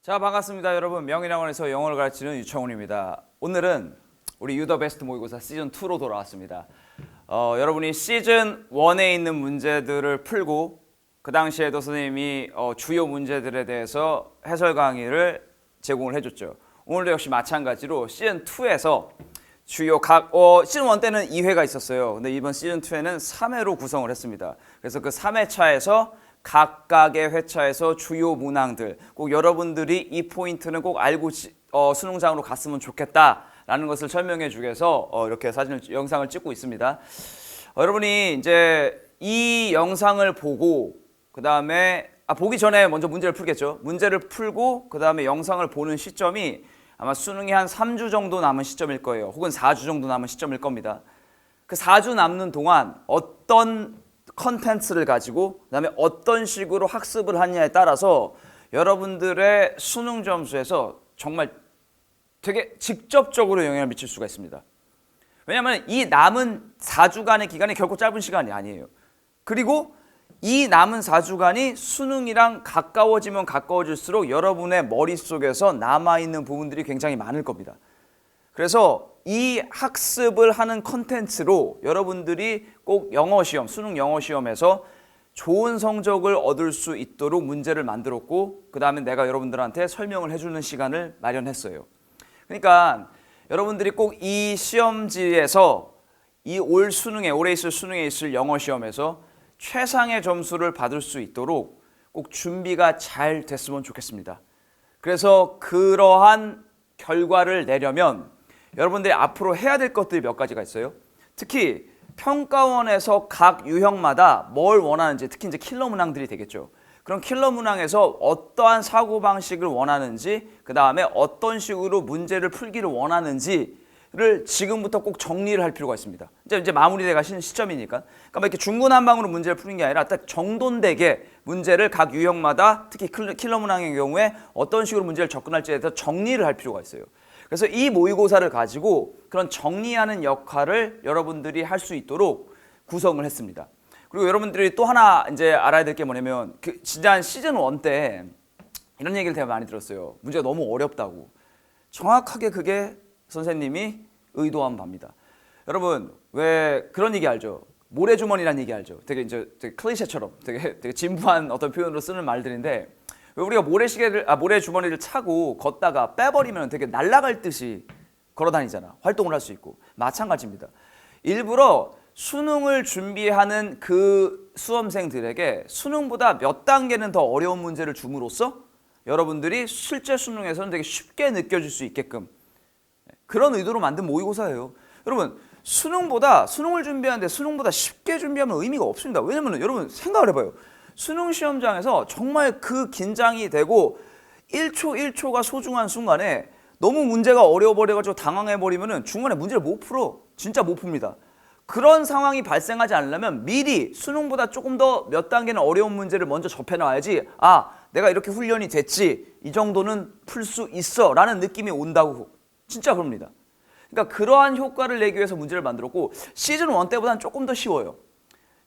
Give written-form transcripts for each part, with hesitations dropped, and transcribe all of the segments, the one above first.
자, 반갑습니다. 여러분, 명인학원에서 영어를 가르치는 유청훈입니다. 오늘은 우리 유더 베스트 모의고사 시즌2로 돌아왔습니다. 여러분이 시즌1에 있는 문제들을 풀고 그 당시에도 선생님이 주요 문제들에 대해서 해설 강의를 제공을 해줬죠. 오늘도 역시 마찬가지로 시즌2에서 주요 시즌1 때는 2회가 있었어요. 근데 이번 시즌2에는 3회로 구성을 했습니다. 그래서 그 3회차에서 각각의 회차에서 주요 문항들, 꼭 여러분들이 이 포인트는 꼭 알고 수능장으로 갔으면 좋겠다라는 것을 설명해 주기 위해서 이렇게 영상을 찍고 있습니다. 여러분이 이제 이 영상을 보고 그 다음에 보기 전에 먼저 문제를 풀겠죠. 문제를 풀고 그 다음에 영상을 보는 시점이 아마 수능이 한 3주 정도 남은 시점일 거예요. 혹은 4주 정도 남은 시점일 겁니다. 그 4주 남는 동안 어떤 컨텐츠를 가지고 그 다음에 어떤 식으로 학습을 하느냐에 따라서 여러분들의 수능 점수에서 정말 되게 직접적으로 영향을 미칠 수가 있습니다. 왜냐하면 이 남은 4주간의 기간이 결코 짧은 시간이 아니에요. 그리고 이 남은 4주간이 수능이랑 가까워지면 가까워질수록 여러분의 머릿속에서 남아있는 부분들이 굉장히 많을 겁니다. 그래서 이 학습을 하는 컨텐츠로 여러분들이 꼭 영어시험, 수능 영어시험에서 좋은 성적을 얻을 수 있도록 문제를 만들었고 그 다음에 내가 여러분들한테 설명을 해주는 시간을 마련했어요. 그러니까 여러분들이 꼭 이 시험지에서 이 올 수능에, 올해 있을 수능에 있을 영어시험에서 최상의 점수를 받을 수 있도록 꼭 준비가 잘 됐으면 좋겠습니다. 그래서 그러한 결과를 내려면 여러분들이 앞으로 해야 될 것들이 몇 가지가 있어요. 특히 평가원에서 각 유형마다 뭘 원하는지, 특히 이제 킬러 문항들이 되겠죠. 그런 킬러 문항에서 어떠한 사고방식을 원하는지, 그 다음에 어떤 식으로 문제를 풀기를 원하는지를 지금부터 꼭 정리를 할 필요가 있습니다. 이제 마무리돼 가시는 시점이니까. 그러니까 이렇게 중구난방으로 문제를 푸는 게 아니라 딱 정돈되게 문제를 각 유형마다, 특히 킬러 문항의 경우에 어떤 식으로 문제를 접근할지에 대해서 정리를 할 필요가 있어요. 그래서 이 모의고사를 가지고 그런 정리하는 역할을 여러분들이 할 수 있도록 구성을 했습니다. 그리고 여러분들이 또 하나 이제 알아야 될 게 뭐냐면 진짜 시즌 1 때 이런 얘기를 되게 많이 들었어요. 문제가 너무 어렵다고. 정확하게 그게 선생님이 의도한 바입니다. 여러분 왜 그런 얘기 알죠? 모래주머니라는 얘기 알죠? 되게 클리셰처럼 되게 진부한 어떤 표현으로 쓰는 말들인데 왜 우리가 모래주머니를 차고 걷다가 빼버리면 되게 날아갈 듯이 걸어다니잖아. 활동을 할 수 있고. 마찬가지입니다. 일부러 수능을 준비하는 그 수험생들에게 수능보다 몇 단계는 더 어려운 문제를 줌으로써 여러분들이 실제 수능에서는 되게 쉽게 느껴질 수 있게끔 그런 의도로 만든 모의고사예요. 여러분 수능을 준비하는데 수능보다 쉽게 준비하면 의미가 없습니다. 왜냐면 여러분 생각을 해봐요. 수능 시험장에서 정말 그 긴장이 되고 1초 1초가 소중한 순간에 너무 문제가 어려워버려가지고 당황해버리면 중간에 문제를 못 풀어. 진짜 못 풉니다. 그런 상황이 발생하지 않으려면 미리 수능보다 조금 더 몇 단계는 어려운 문제를 먼저 접해놔야지 내가 이렇게 훈련이 됐지 이 정도는 풀 수 있어 라는 느낌이 온다고 진짜 그럽니다. 그러니까 그러한 효과를 내기 위해서 문제를 만들었고 시즌 1 때보다는 조금 더 쉬워요.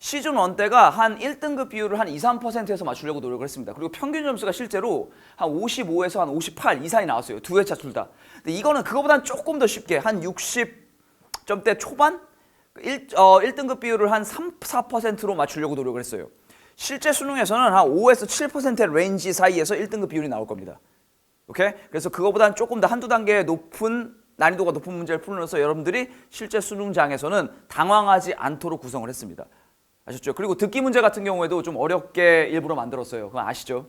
시즌 1 때가 한 1등급 비율을 한 2~3%에서 맞추려고 노력을 했습니다. 그리고 평균 점수가 실제로 한 55에서 한 58 이상이 나왔어요. 두 회차 둘 다. 근데 이거는 그거보다는 조금 더 쉽게 한 60점대 초반? 1등급 비율을 한 3~4%로 맞추려고 노력을 했어요. 실제 수능에서는 한 5에서 7%의 레인지 사이에서 1등급 비율이 나올 겁니다. 오케이? 그래서 그거보다는 조금 더 한두 단계 난이도가 높은 문제를 풀면서 여러분들이 실제 수능장에서는 당황하지 않도록 구성을 했습니다. 아셨죠? 그리고 듣기 문제 같은 경우에도 좀 어렵게 일부러 만들었어요. 그건 아시죠?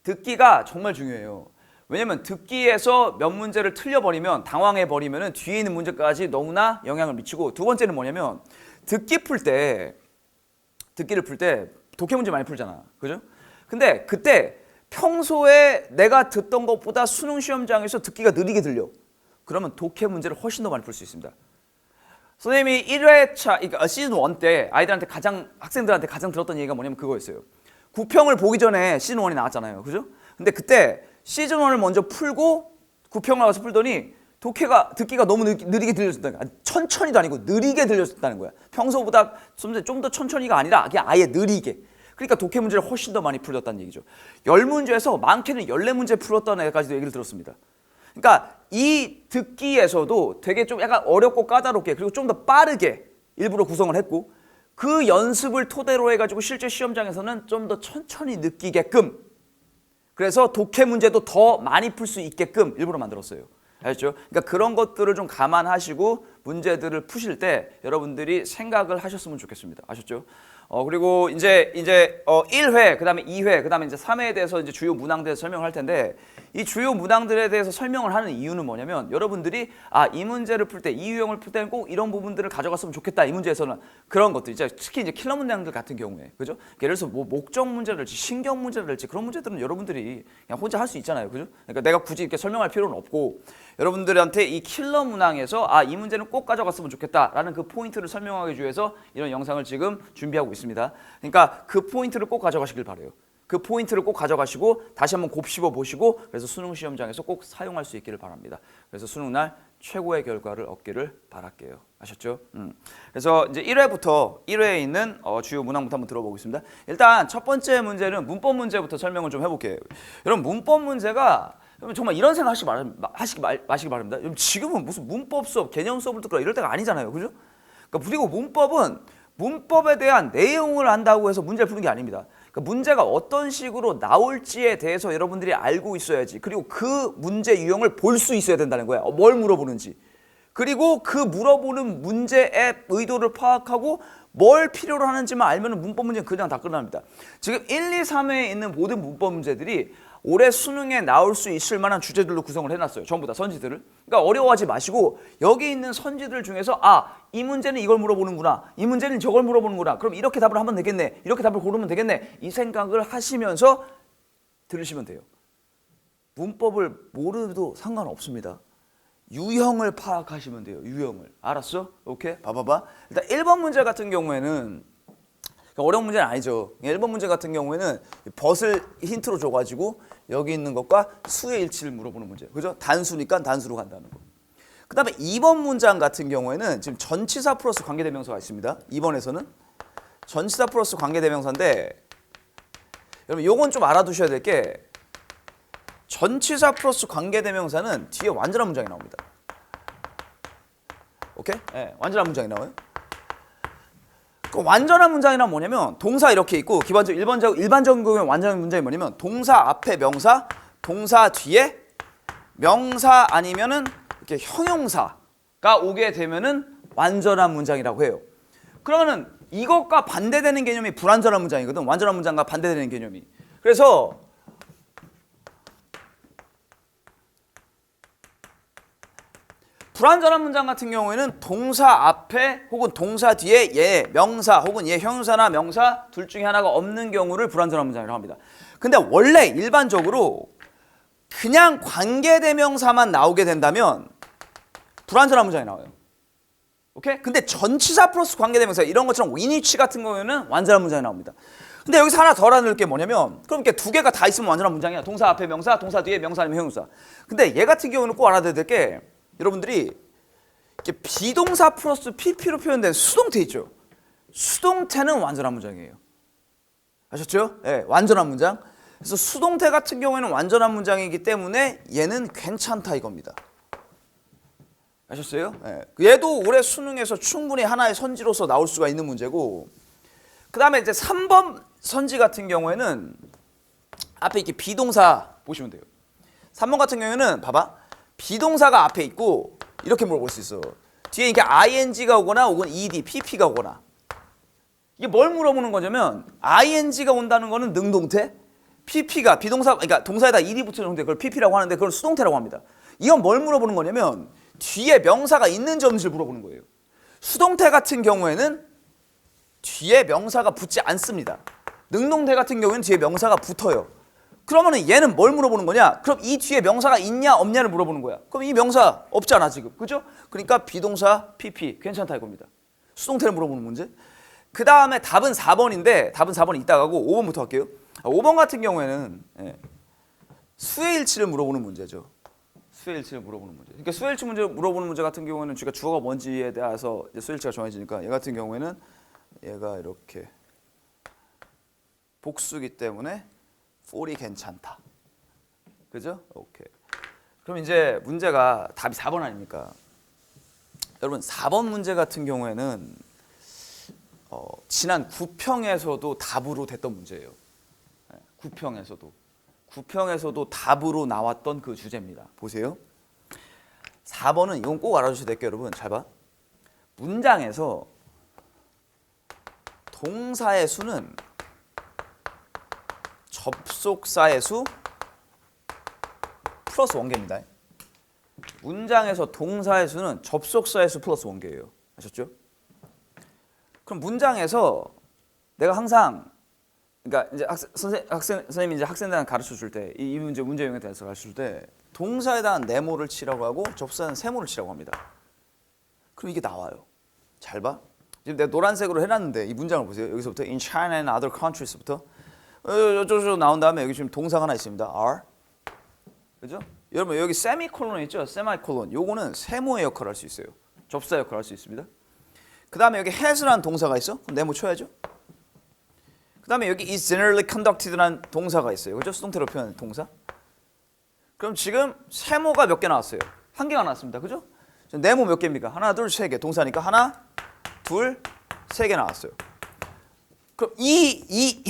듣기가 정말 중요해요. 왜냐면 듣기에서 몇 문제를 틀려버리면 당황해버리면 뒤에 있는 문제까지 너무나 영향을 미치고 두 번째는 뭐냐면 듣기를 풀 때 독해 문제 많이 풀잖아. 그죠? 근데 그때 평소에 내가 듣던 것보다 수능 시험장에서 듣기가 느리게 들려. 그러면 독해 문제를 훨씬 더 많이 풀 수 있습니다. 선생님이 1회차, 그러니까 시즌 1 때 학생들한테 가장 들었던 얘기가 뭐냐면 그거였어요. 구평을 보기 전에 시즌 1이 나왔잖아요. 그죠? 근데 그때 시즌 1을 먼저 풀고 구평을 가서 풀더니 듣기가 너무 느리게 들렸다는 거야. 천천히도 아니고 느리게 들렸다는 거야. 평소보다 좀 더 천천히가 아니라 그냥 아예 느리게. 그러니까 독해 문제를 훨씬 더 많이 풀렸다는 얘기죠. 10문제에서 많게는 14문제 풀었다는 애까지도 얘기를 들었습니다. 그러니까 이 듣기에서도 되게 좀 약간 어렵고 까다롭게 그리고 좀 더 빠르게 일부러 구성을 했고 그 연습을 토대로 해가지고 실제 시험장에서는 좀 더 천천히 느끼게끔 그래서 독해 문제도 더 많이 풀 수 있게끔 일부러 만들었어요. 알죠? 그러니까 그런 것들을 좀 감안하시고 문제들을 푸실 때 여러분들이 생각을 하셨으면 좋겠습니다. 아셨죠? 그리고 이제 1회, 그다음에 2회, 그다음에 이제 3회에 대해서 이제 주요 문항들에 대해서 설명을 할 텐데 이 주요 문항들에 대해서 설명을 하는 이유는 뭐냐면 여러분들이 이 문제를 풀 때, 이 유형을 풀 때는 꼭 이런 부분들을 가져갔으면 좋겠다. 이 문제에서는 그런 것들 이제 특히 이제 킬러 문항들 같은 경우에 그죠? 예를 들어서 뭐 목적 문제랄지 신경 문제랄지 그런 문제들은 여러분들이 그냥 혼자 할 수 있잖아요. 그죠? 그러니까 내가 굳이 이렇게 설명할 필요는 없고 여러분들한테 이 킬러 문항에서 이 문제는 꼭 가져갔으면 좋겠다라는 그 포인트를 설명하기 위해서 이런 영상을 지금 준비하고 있습니다. 그러니까 그 포인트를 꼭 가져가시길 바래요. 그 포인트를 꼭 가져가시고 다시 한번 곱씹어 보시고 그래서 수능 시험장에서 꼭 사용할 수 있기를 바랍니다. 그래서 수능 날 최고의 결과를 얻기를 바랄게요. 아셨죠? 그래서 이제 1회에 있는 주요 문항부터 한번 들어보겠습니다. 일단 첫 번째 문제는 문법 문제부터 설명을 좀 해볼게요. 여러분 문법 문제가 정말 이런 생각 하시기 마시기 바랍니다. 지금은 무슨 문법 수업, 개념 수업을 듣거나 이럴 때가 아니잖아요. 그죠? 그러니까 그리고 문법에 대한 내용을 안다고 해서 문제를 푸는 게 아닙니다. 그러니까 문제가 어떤 식으로 나올지에 대해서 여러분들이 알고 있어야지. 그리고 그 문제 유형을 볼 수 있어야 된다는 거야. 뭘 물어보는지. 그리고 그 물어보는 문제의 의도를 파악하고 뭘 필요로 하는지만 알면 문법 문제는 그냥 다 끝납니다. 지금 1, 2, 3회에 있는 모든 문법 문제들이 올해 수능에 나올 수 있을 만한 주제들로 구성을 해놨어요. 전부 다 선지들을. 그러니까 어려워하지 마시고 여기 있는 선지들 중에서 이 문제는 이걸 물어보는구나. 이 문제는 저걸 물어보는구나. 그럼 이렇게 답을 하면 되겠네. 이렇게 답을 고르면 되겠네. 이 생각을 하시면서 들으시면 돼요. 문법을 모르도 상관없습니다. 유형을 파악하시면 돼요. 유형을. 알았어? 오케이? 봐봐봐. 일단 1번 문제 같은 경우에는 어려운 문제는 아니죠. 1번 문제 같은 경우에는 벗을 힌트로 줘가지고 여기 있는 것과 수의 일치를 물어보는 문제. 그죠? 단수니까 단수로 간다는 거. 그 다음에 2번 문장 같은 경우에는 지금 전치사 플러스 관계대명사가 있습니다. 2번에서는 전치사 플러스 관계대명사인데 여러분 요건 좀 알아두셔야 될 게 전치사 플러스 관계대명사는 뒤에 완전한 문장이 나옵니다. 오케이? 네, 완전한 문장이 나와요. 그 완전한 문장이란 뭐냐면 동사 이렇게 있고 일반적인 경우에 완전한 문장이 뭐냐면 동사 앞에 명사, 동사 뒤에 명사 아니면은 이렇게 형용사가 오게 되면은 완전한 문장이라고 해요. 그러면은 이것과 반대되는 개념이 불완전한 문장이거든. 완전한 문장과 반대되는 개념이. 그래서 불완전한 문장 같은 경우에는 동사 앞에 혹은 동사 뒤에 얘 명사 혹은 얘 형용사나 명사 둘 중에 하나가 없는 경우를 불완전한 문장이라고 합니다. 근데 원래 일반적으로 그냥 관계대명사만 나오게 된다면 불완전한 문장이 나와요. 오케이? 근데 전치사 플러스 관계대명사 이런 것처럼 위니치 같은 경우에는 완전한 문장이 나옵니다. 근데 여기서 하나 더 알아둘 게 뭐냐면 그럼 이렇게 두 개가 다 있으면 완전한 문장이야. 동사 앞에 명사, 동사 뒤에 명사 아니면 형용사. 근데 얘 같은 경우는 꼭 알아둬야 될 게 여러분들이 이렇게 비동사 플러스 PP로 표현된 수동태 있죠. 수동태는 완전한 문장이에요. 아셨죠? 네, 완전한 문장. 그래서 수동태 같은 경우에는 완전한 문장이기 때문에 얘는 괜찮다 이겁니다. 아셨어요? 네. 얘도 올해 수능에서 충분히 하나의 선지로서 나올 수가 있는 문제고 그 다음에 이제 3번 선지 같은 경우에는 앞에 이렇게 비동사 보시면 돼요. 3번 같은 경우에는 봐봐. 비동사가 앞에 있고 이렇게 물어볼 수 있어. 뒤에 이게 ing가 오거나 혹은 ed, pp가 오거나 이게 뭘 물어보는 거냐면 ing가 온다는 거는 능동태, pp가 비동사 그러니까 동사에다 ed이 붙는 형태 그걸 pp라고 하는데 그걸 수동태라고 합니다. 이건 뭘 물어보는 거냐면 뒤에 명사가 있는지 없는지를 물어보는 거예요. 수동태 같은 경우에는 뒤에 명사가 붙지 않습니다. 능동태 같은 경우에는 뒤에 명사가 붙어요. 그러면은 얘는 뭘 물어보는 거냐? 그럼 이 뒤에 명사가 있냐 없냐를 물어보는 거야. 그럼 이 명사 없잖아 지금. 그죠? 그러니까 비동사 PP 괜찮다 이겁니다. 수동태를 물어보는 문제. 그 다음에 답은 4번인데 답은 4번이 이따 가고 5번부터 할게요. 5번 같은 경우에는 수의 일치를 물어보는 문제죠. 수의 일치를 물어보는 문제. 그러니까 수의 일치 문제 물어보는 문제 같은 경우에는 주가 주어가 뭔지에 대해서 수의 일치가 정해지니까 얘 같은 경우에는 얘가 이렇게 복수기 때문에 for이 괜찮다. 그죠? 오케이. 그럼 이제 문제가 답이 4번 아닙니까? 여러분 4번 문제 같은 경우에는 지난 9평에서도 답으로 됐던 문제예요. 9평에서도 답으로 나왔던 그 주제입니다. 보세요. 4번은 이건 꼭 알아주셔야 될게요. 여러분 잘 봐. 문장에서 동사의 수는 접속사의 수 플러스 원개입니다. 문장에서 동사의 수는 접속사의 수 플러스 원개예요. 아셨죠? 그럼 문장에서 내가 항상 그러니까 이제 선생님이 이제 학생들한테 가르쳐 줄 때 이 문제용에 대해서 가르쳐 줄 때 동사에 대한 네모를 치라고 하고 접사는 세모를 치라고 합니다. 그럼 이게 나와요. 잘 봐. 지금 내가 노란색으로 해놨는데 이 문장을 보세요. 여기서부터 in China and other countryes부터 저쪽 나온 다음에 여기 지금 동사가 하나 있습니다. are. 그죠? 여러분 여기 세미콜론 있죠? 세마이콜론. 요거는 세모의 역할을 할 수 있어요. 접사 역할을 할 수 있습니다. 그 다음에 여기 has라는 동사가 있어? 그럼 네모 쳐야죠. 그 다음에 여기 is generally conducted라는 동사가 있어요. 그죠? 수동태로 표현하는 동사. 그럼 지금 세모가 몇 개 나왔어요? 한 개가 나왔습니다. 그죠? 네모 몇 개입니까? 하나, 둘, 세 개. 동사니까 하나, 둘, 세 개 나왔어요. 그럼 이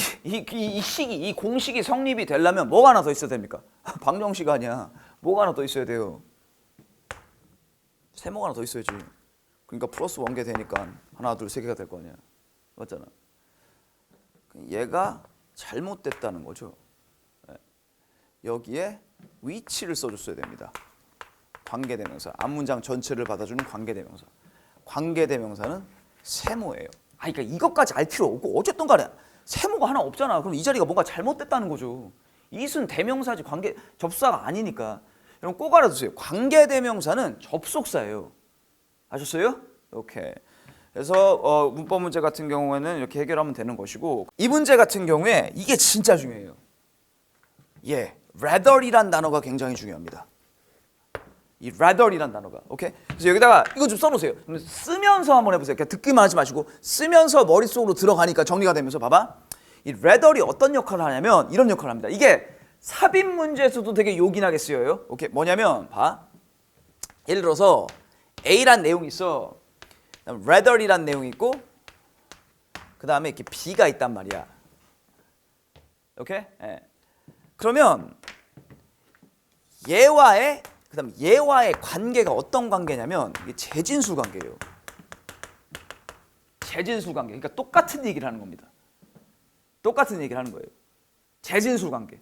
공식이 성립이 되려면 뭐가 하나 더 있어야 됩니까? 방정식 아니야. 뭐가 하나 더 있어야 돼요? 세모가 하나 더 있어야지. 그러니까 플러스 원개 되니까 하나, 둘, 세 개가 될 거 아니야. 맞잖아. 얘가 잘못됐다는 거죠. 여기에 위치를 써줬어야 됩니다. 관계대명사. 앞문장 전체를 받아주는 관계대명사. 관계대명사는 세모예요. 그러니까 이것까지 알 필요 없고 어쨌든 간에 세모가 하나 없잖아. 그럼 이 자리가 뭔가 잘못됐다는 거죠. 이순 대명사지 접사가 아니니까. 여러분 꼭 알아두세요. 관계대명사는 접속사예요. 아셨어요? 오케이. 그래서 문법 문제 같은 경우에는 이렇게 해결하면 되는 것이고 이 문제 같은 경우에 이게 진짜 중요해요. rather이란 단어가 굉장히 중요합니다. 이 rather이란 단어가. 오케이? 그래서 여기다가 이거 좀 써놓으세요. 쓰면서 한번 해보세요. 그냥 듣기만 하지 마시고 쓰면서 머릿속으로 들어가니까 정리가 되면서 봐봐. 이 rather이 어떤 역할을 하냐면 이런 역할을 합니다. 이게 삽입 문제에서도 되게 요긴하게 쓰여요. 오케이? 뭐냐면 봐. 예를 들어서 A란 내용이 있어. rather이란 내용이 있고 그 다음에 이렇게 B가 있단 말이야. 오케이? 그러면 얘와의 관계가 어떤 관계냐면 이게 재진수 관계예요. 재진수 관계. 그러니까 똑같은 얘기를 하는 겁니다. 똑같은 얘기를 하는 거예요. 재진수 관계.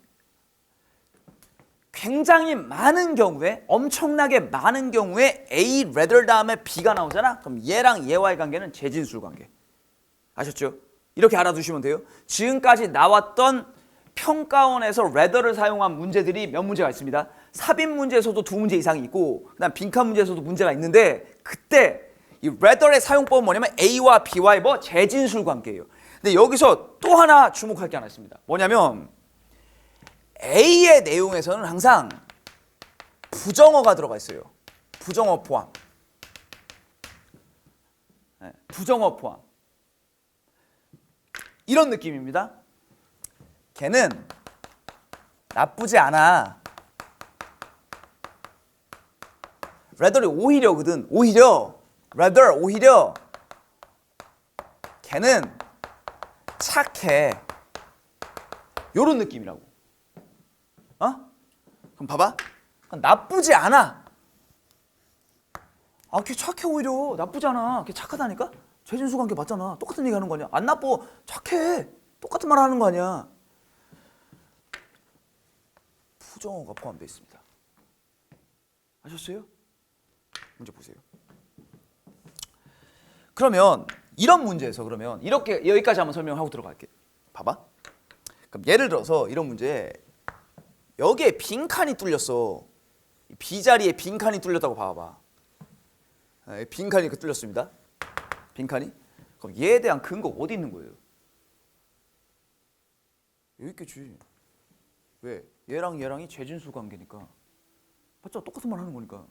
굉장히 많은 경우에 엄청나게 많은 경우에 A rather 다음에 B가 나오잖아. 그럼 얘랑 얘와의 관계는 재진수 관계. 아셨죠? 이렇게 알아두시면 돼요. 지금까지 나왔던 평가원에서 rather를 사용한 문제들이 몇 문제가 있습니다. 삽입 문제에서도 2문제 이상이 있고 그다음 빈칸 문제에서도 문제가 있는데 그때 이 rather의 사용법은 뭐냐면 A와 B와의 재진술 관계예요. 근데 여기서 또 하나 주목할 게 하나 있습니다. 뭐냐면 A의 내용에서는 항상 부정어가 들어가 있어요. 부정어 포함. 부정어 포함. 이런 느낌입니다. 걔는 나쁘지 않아. rather이 오히려거든. 오히려 걔는 착해. 요런 느낌이라고. 그럼 봐봐. 나쁘지 않아. 걔 착해. 오히려 나쁘지 않아. 걔 착하다니까? 재진수 관계 맞잖아. 똑같은 얘기 하는 거 아니야? 안 나빠. 착해. 똑같은 말 하는 거 아니야. 부정어가 포함되어 있습니다. 아셨어요? 문제 보세요. 그러면 이런 문제에서 그러면 이렇게 여기까지 한번 설명하고 들어갈게. 봐봐. 그럼 예를 들어서 이런 문제에 여기에 빈칸이 뚫렸어. B자리에 빈칸이 뚫렸다고 봐봐. 빈칸이 뚫렸습니다. 빈칸이. 그럼 얘에 대한 근거 어디 있는 거예요? 여기 있겠지. 왜? 얘랑이 재진수 관계니까. 맞죠? 똑같은 말 하는 거니까.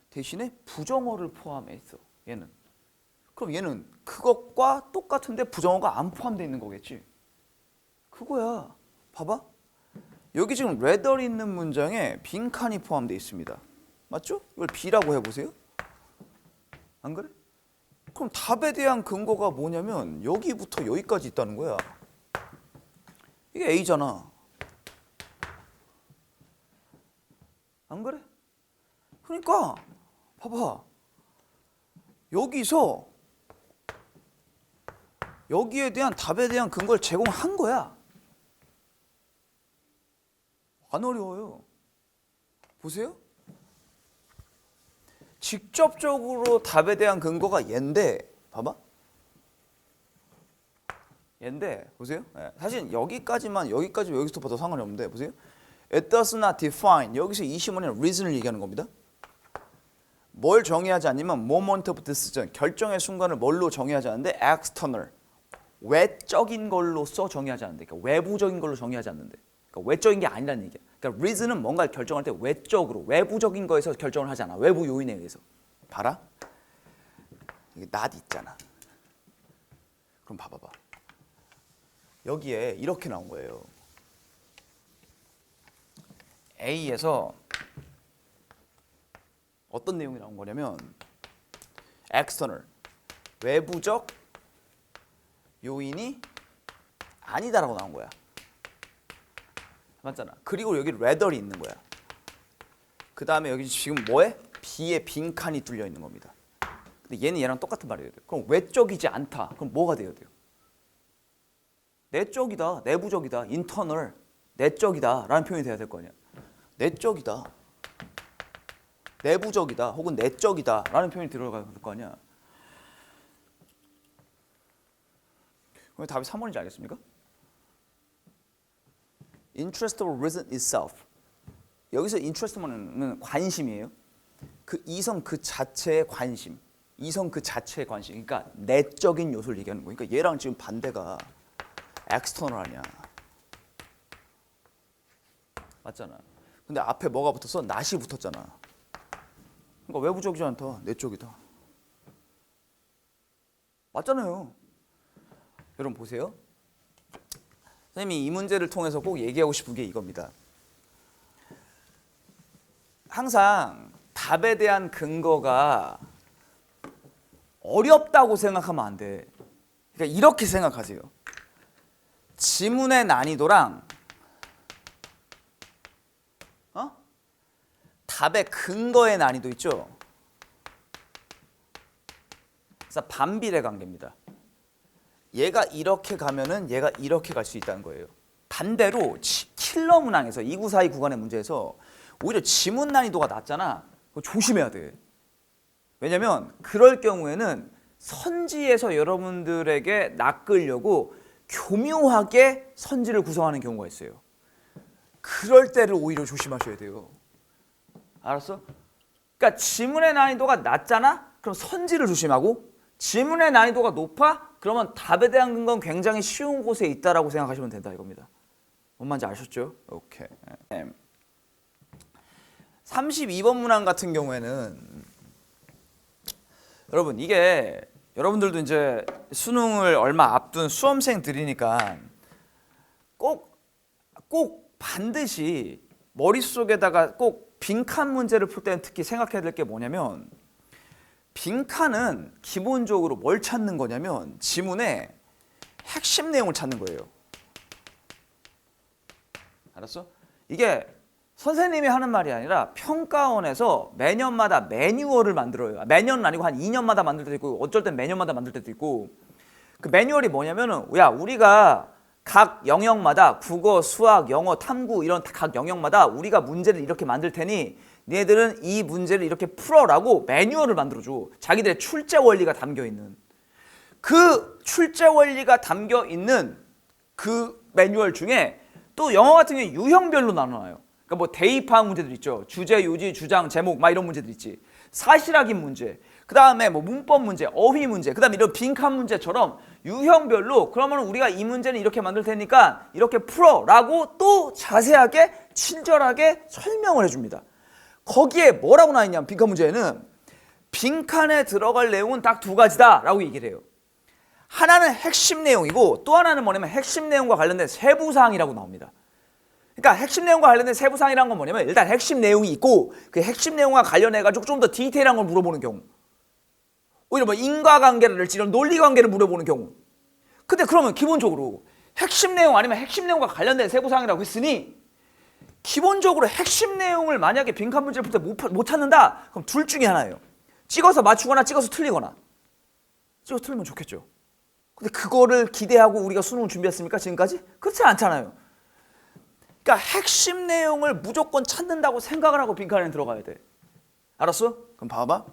대신에 부정어를 포함했어. 얘는. 그럼 얘는 그것과 똑같은데 부정어가 안 포함되어 있는 거겠지. 그거야. 봐봐. 여기 지금 rather 있는 문장에 빈칸이 포함되어 있습니다. 맞죠? 이걸 B라고 해보세요. 안 그래? 그럼 답에 대한 근거가 뭐냐면 여기부터 여기까지 있다는 거야. 이게 A잖아. 안 그래? 그러니까 봐봐. 여기서 여기에 대한 답에 대한 근거를 제공한 거야. 안 어려워요. 보세요. 직접적으로 답에 대한 근거가 얘인데 봐봐. 얘인데 보세요. 사실 여기까지 여기서부터 더 상관이 없는데 보세요. It does not define. 여기서 이 시문에는 reason을 얘기하는 겁니다. 뭘 정의하지 않으면 moment of decision. 결정의 순간을 뭘로 정의하지 않는데 external. 외적인 걸로써 정의하지 않는데. 그러니까 외부적인 걸로 정의하지 않는데. 그러니까 외적인 게 아니라는 얘기야. 그러니까 reason은 뭔가를 결정할 때 외적으로 외부적인 거에서 결정을 하지 않아. 외부 요인에 의해서. 봐라. 이게 not 있잖아. 그럼 봐봐봐. 여기에 이렇게 나온 거예요. A에서 어떤 내용이 나온 거냐면 external, 외부적 요인이 아니다라고 나온 거야. 맞잖아. 그리고 여기 rather이 있는 거야. 그 다음에 여기 지금 뭐해? B에 빈칸이 뚫려 있는 겁니다. 근데 얘는 얘랑 똑같은 말이 돼요. 그럼 외적이지 않다. 그럼 뭐가 돼야 돼요? 내적이다, 내부적이다, internal, 내적이다 라는 표현이 돼야 될 거 아니야. 내적이다, 내부적이다, 혹은 내적이다 라는 표현이 들어가야 될 거 아니야. 그럼 답이 3번인지 알겠습니까? Interest or reason itself. 여기서 interest는 관심이에요. 그 이성 그 자체의 관심. 이성 그 자체의 관심. 그러니까 내적인 요소를 얘기하는 거예요. 그러니까 얘랑 지금 반대가 external 아니야. 맞잖아. 근데 앞에 뭐가 붙었어? not이 붙었잖아. 그러니까 외부적이지 않다. 내적이다. 맞잖아요. 여러분 보세요. 선생님이 이 문제를 통해서 꼭 얘기하고 싶은 게 이겁니다. 항상 답에 대한 근거가 어렵다고 생각하면 안 돼. 그러니까 이렇게 생각하세요. 지문의 난이도랑 답의 근거의 난이도 있죠. 그래서 반비례 관계입니다. 얘가 이렇게 가면은 얘가 이렇게 갈 수 있다는 거예요. 반대로 킬러 문항에서 2942 구간의 문제에서 오히려 지문 난이도가 낮잖아. 그거 조심해야 돼. 왜냐면 그럴 경우에는 선지에서 여러분들에게 낚으려고 교묘하게 선지를 구성하는 경우가 있어요. 그럴 때를 오히려 조심하셔야 돼요. 알았어? 그러니까 지문의 난이도가 낮잖아? 그럼 선지를 조심하고, 지문의 난이도가 높아? 그러면 답에 대한 근거는 굉장히 쉬운 곳에 있다라고 생각하시면 된다 이겁니다. 뭔 말인지 아셨죠? 오케이. 32번 문항 같은 경우에는 여러분 이게 여러분들도 이제 수능을 얼마 앞둔 수험생들이니까 꼭 반드시 머릿속에다가 꼭 빈칸 문제를 풀 때는 특히 생각해야 될 게 뭐냐면, 빈칸은 기본적으로 뭘 찾는 거냐면 지문의 핵심 내용을 찾는 거예요. 알았어? 이게 선생님이 하는 말이 아니라 평가원에서 매년마다 매뉴얼을 만들어요. 매년은 아니고 한 2년마다 만들 때도 있고 어쩔 땐 매년마다 만들 때도 있고. 그 매뉴얼이 뭐냐면은 야 우리가 각 영역마다 국어, 수학, 영어, 탐구 이런 각 영역마다 우리가 문제를 이렇게 만들 테니 니네들은 이 문제를 이렇게 풀어라고 매뉴얼을 만들어줘. 자기들의 출제 원리가 담겨있는. 그 출제 원리가 담겨있는 그 매뉴얼 중에 또 영어 같은 경우에 유형별로 나눠요. 그러니까 뭐 대입학 문제들 있죠. 주제, 요지, 주장, 제목 막 이런 문제들 있지. 사실확인 문제, 그 다음에 뭐 문법 문제, 어휘 문제, 그 다음에 이런 빈칸 문제처럼 유형별로 그러면 우리가 이 문제는 이렇게 만들 테니까 이렇게 풀어라고 또 자세하게 친절하게 설명을 해줍니다. 거기에 뭐라고 나있냐면 빈칸 문제에는 빈칸에 들어갈 내용은 딱 두 가지다 라고 얘기를 해요. 하나는 핵심 내용이고 또 하나는 뭐냐면 핵심 내용과 관련된 세부사항이라고 나옵니다. 그러니까 핵심 내용과 관련된 세부사항이라는 건 뭐냐면 일단 핵심 내용이 있고 그 핵심 내용과 관련해가지고 좀 더 디테일한 걸 물어보는 경우, 오히려 뭐 인과관계랄지 이런 논리관계를 물어보는 경우. 근데 그러면 기본적으로 핵심 내용 아니면 핵심 내용과 관련된 세부사항이라고 했으니 기본적으로 핵심 내용을 만약에 빈칸 문제를 풀 때 못 찾는다? 그럼 둘 중에 하나예요. 찍어서 맞추거나 찍어서 틀리거나. 찍어서 틀리면 좋겠죠. 근데 그거를 기대하고 우리가 수능을 준비했습니까? 지금까지? 그렇지 않잖아요. 그러니까 핵심 내용을 무조건 찾는다고 생각을 하고 빈칸에 들어가야 돼. 알았어? 그럼 봐봐.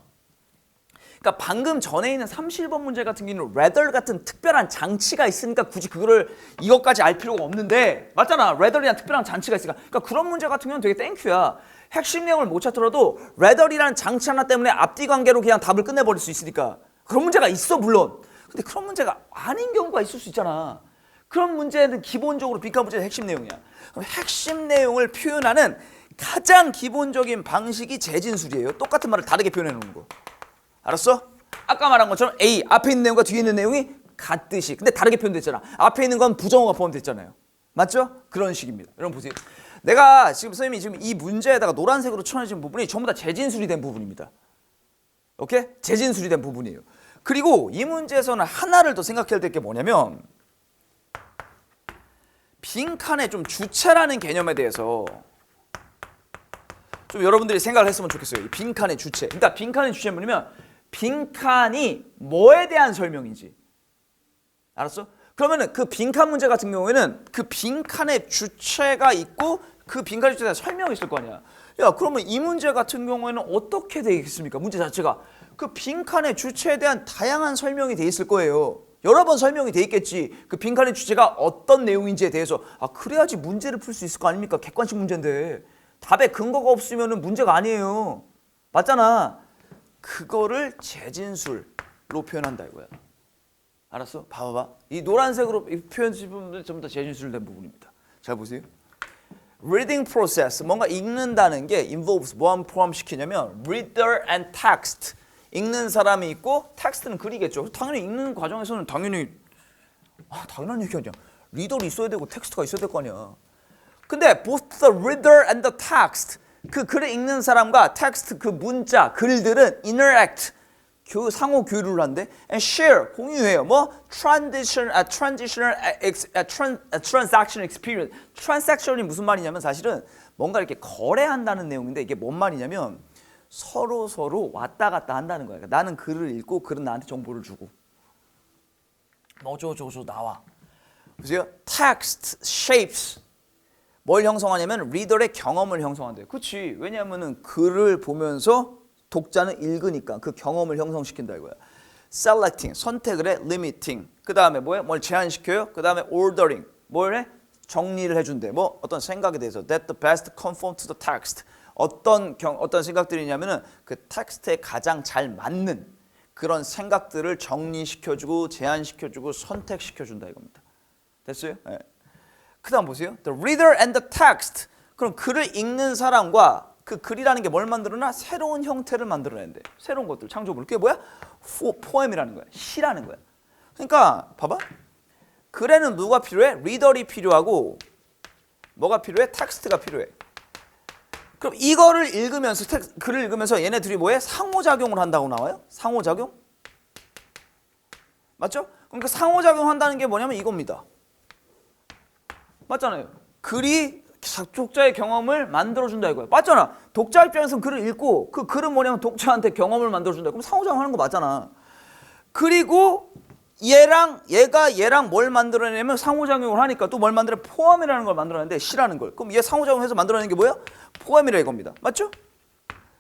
그러니까 방금 전에 있는 31번 문제 같은 경우는 rather 같은 특별한 장치가 있으니까 굳이 그거를 이것까지 알 필요가 없는데, 맞잖아. rather이라는 특별한 장치가 있으니까. 그러니까 그런 문제 같은 경우는 되게 땡큐야. 핵심 내용을 못 찾더라도 rather이라는 장치 하나 때문에 앞뒤 관계로 그냥 답을 끝내버릴 수 있으니까. 그런 문제가 있어 물론. 근데 그런 문제가 아닌 경우가 있을 수 있잖아. 그런 문제는 기본적으로 빈칸 문제의 핵심 내용이야. 그럼 핵심 내용을 표현하는 가장 기본적인 방식이 재진술이에요. 똑같은 말을 다르게 표현해 놓는 거. 알았어? 아까 말한 것처럼 A, 앞에 있는 내용과 뒤에 있는 내용이 같듯이, 근데 다르게 표현됐잖아. 앞에 있는 건 부정어가 포함됐잖아요. 맞죠? 그런 식입니다. 여러분 보세요. 내가 지금 선생님이 지금 이 문제에다가 노란색으로 칠해진 부분이 전부 다 재진술이 된 부분입니다. 오케이? 재진술이 된 부분이에요. 그리고 이 문제에서는 하나를 더 생각해야 될 게 뭐냐면 빈칸의 좀 주체라는 개념에 대해서 좀 여러분들이 생각을 했으면 좋겠어요. 이 빈칸의 주체. 그러니까 빈칸의 주체는 뭐냐면 빈칸이 뭐에 대한 설명인지. 알았어? 그러면은 그 빈칸 문제 같은 경우에는 그 빈칸의 주체가 있고 그 빈칸의 주체에 대한 설명이 있을 거 아니야. 야, 그러면 이 문제 같은 경우에는 어떻게 되겠습니까? 문제 자체가 그 빈칸의 주체에 대한 다양한 설명이 돼 있을 거예요. 여러 번 설명이 돼 있겠지. 그 빈칸의 주체가 어떤 내용인지에 대해서. 아, 그래야지 문제를 풀 수 있을 거 아닙니까? 객관식 문제인데 답에 근거가 없으면 문제가 아니에요. 맞잖아. 그거를 재진술로 표현한다 이거야. 알았어? 봐봐. 이 노란색으로 표현하신 부분들 전부 다 재진술된 부분입니다. 잘 보세요. Reading process, 뭔가 읽는다는 게 involves 뭐만 포함시키냐면 reader and text. 읽는 사람이 있고 텍스트는 글이겠죠. 당연히 읽는 과정에서는 당연히 당연한 얘기 아니야. 리더도 있어야 되고 텍스트가 있어야 될 거 아니야. 근데 both the reader and the text, 그 글을 읽는 사람과 텍스트 그 문자 글들은 interact, 상호 교류를 한대. and share, 공유해요. 뭐 transaction experience. transaction이 무슨 말이냐면 사실은 뭔가 이렇게 거래한다는 내용인데 이게 뭔 말이냐면 서로 왔다 갔다 한다는 거야. 그러니까 나는 글을 읽고 글은 나한테 정보를 주고. 어쩌고저쩌고 나와. 보세요. text shapes. 뭘 형성하냐면 리더의 경험을 형성한대요. 그렇지. 왜냐하면은 글을 보면서 독자는 읽으니까 그 경험을 형성시킨다 이거야. selecting, 선택을 해. limiting, 그 다음에 뭐야? 뭘 제한시켜요? 그 다음에 ordering, 뭘 해? 정리를 해준대. 뭐 어떤 생각에 대해서 that the best conform to the text. 어떤 생각들이냐면은 그 텍스트에 가장 잘 맞는 그런 생각들을 정리시켜주고 제한시켜주고 선택시켜준다 이겁니다. 됐어요? 네. 그 다음 보세요. The reader and the text. 그럼 글을 읽는 사람과 그 글이라는 게 뭘 만들어놔? 새로운 형태를 만들어낸대. 새로운 것들, 창조물. 그게 뭐야? 포엠이라는 거야. 시라는 거야. 그러니까 봐봐. 글에는 누가 필요해? 리더리 필요하고 뭐가 필요해? 텍스트가 필요해. 그럼 이거를 읽으면서 글을 읽으면서 얘네들이 뭐해? 상호작용을 한다고 나와요? 상호작용? 맞죠? 그럼 그 상호작용 한다는 게 뭐냐면 이겁니다. 맞잖아요. 글이 독자의 경험을 만들어준다 이거야. 맞잖아. 독자 입장에서는 글을 읽고 그 글은 뭐냐면 독자한테 경험을 만들어준다. 그럼 상호작용 하는 거 맞잖아. 그리고 얘가 뭘 만들어내냐면 상호작용을 하니까 또 뭘 만들어? 포함이라는 걸 만들어내는데 시라는 걸. 그럼 얘 상호작용해서 만들어내는 게 뭐야? 포함이라 이겁니다. 맞죠?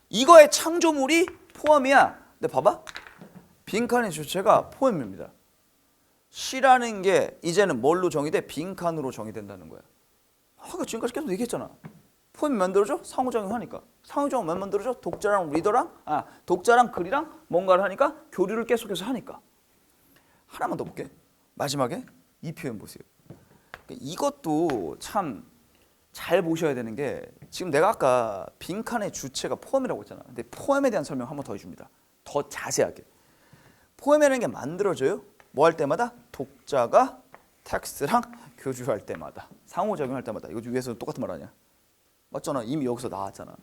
이거의 창조물이 포함이야. 근데 봐봐. 빈칸의 주체가 포함입니다. 시라는 게 이제는 뭘로 정의돼? 빈칸으로 정의된다는 거야. 아까 지금까지 계속 얘기했잖아. 포엠이 만들어져? 상호작용하니까. 상호작용 왜 만들어져? 독자랑 리더랑 독자랑 글이랑 뭔가를 하니까 교류를 계속해서 하니까. 하나만 더 볼게. 마지막에 이 표현 보세요. 이것도 참 잘 보셔야 되는 게 지금 내가 아까 빈칸의 주체가 포엠이라고 했잖아. 근데 포엠에 대한 설명 한 번 더 해줍니다. 더 자세하게. 포엠이라는 게 만들어져요? 뭐 할 때마다? 독자가 텍스트랑 교주할 때마다, 상호작용할 때마다. 이거 위에서 똑같은 말 아니야? 맞잖아. 이미 여기서 나왔잖아.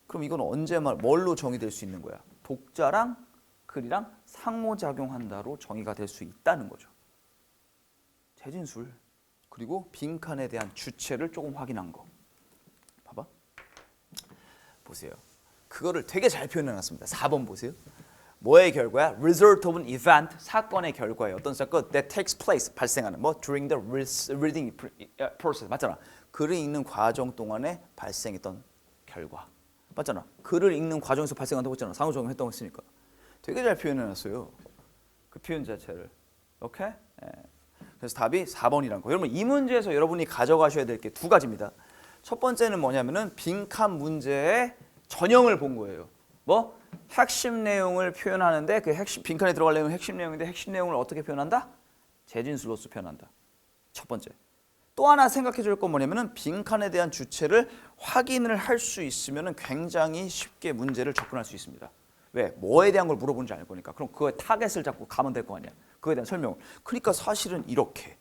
그럼 이건 언제 뭘로 정의될 수 있는 거야? 독자랑 글이랑 상호작용한다로 정의가 될 수 있다는 거죠. 재진술. 그리고 빈칸에 대한 주체를 조금 확인한 거. 봐봐. 보세요. 그거를 되게 잘 표현해놨습니다. 4번 보세요. 뭐의 결과야? Result of an event, 사건의 결과예요. 어떤 사건? That takes place, 발생하는. 뭐 during the reading process, 맞잖아. 글을 읽는 과정 동안에 발생했던 결과. 맞잖아. 글을 읽는 과정에서 발생한다고 했잖아. 상호작용 했다고 했으니까. 되게 잘 표현해놨어요. 그 표현 자체를. 오케이? 예. 그래서 답이 4번이란 거. 여러분 이 문제에서 여러분이 가져가셔야 될 게 두 가지입니다. 첫 번째는 뭐냐면은 빈칸 문제의 전형을 본 거예요. 뭐? 핵심 내용을 표현하는데 그 핵심 빈칸에 들어갈 내용은 핵심 내용인데 핵심 내용을 어떻게 표현한다? 재진술로서 표현한다. 첫 번째. 또 하나 생각해 줄 건 뭐냐면은 빈칸에 대한 주체를 확인을 할 수 있으면은 굉장히 쉽게 문제를 접근할 수 있습니다. 왜? 뭐에 대한 걸 물어보는지 알 거니까. 그럼 그거에 타겟을 잡고 가면 될 거 아니야. 그거에 대한 설명을. 그러니까 사실은 이렇게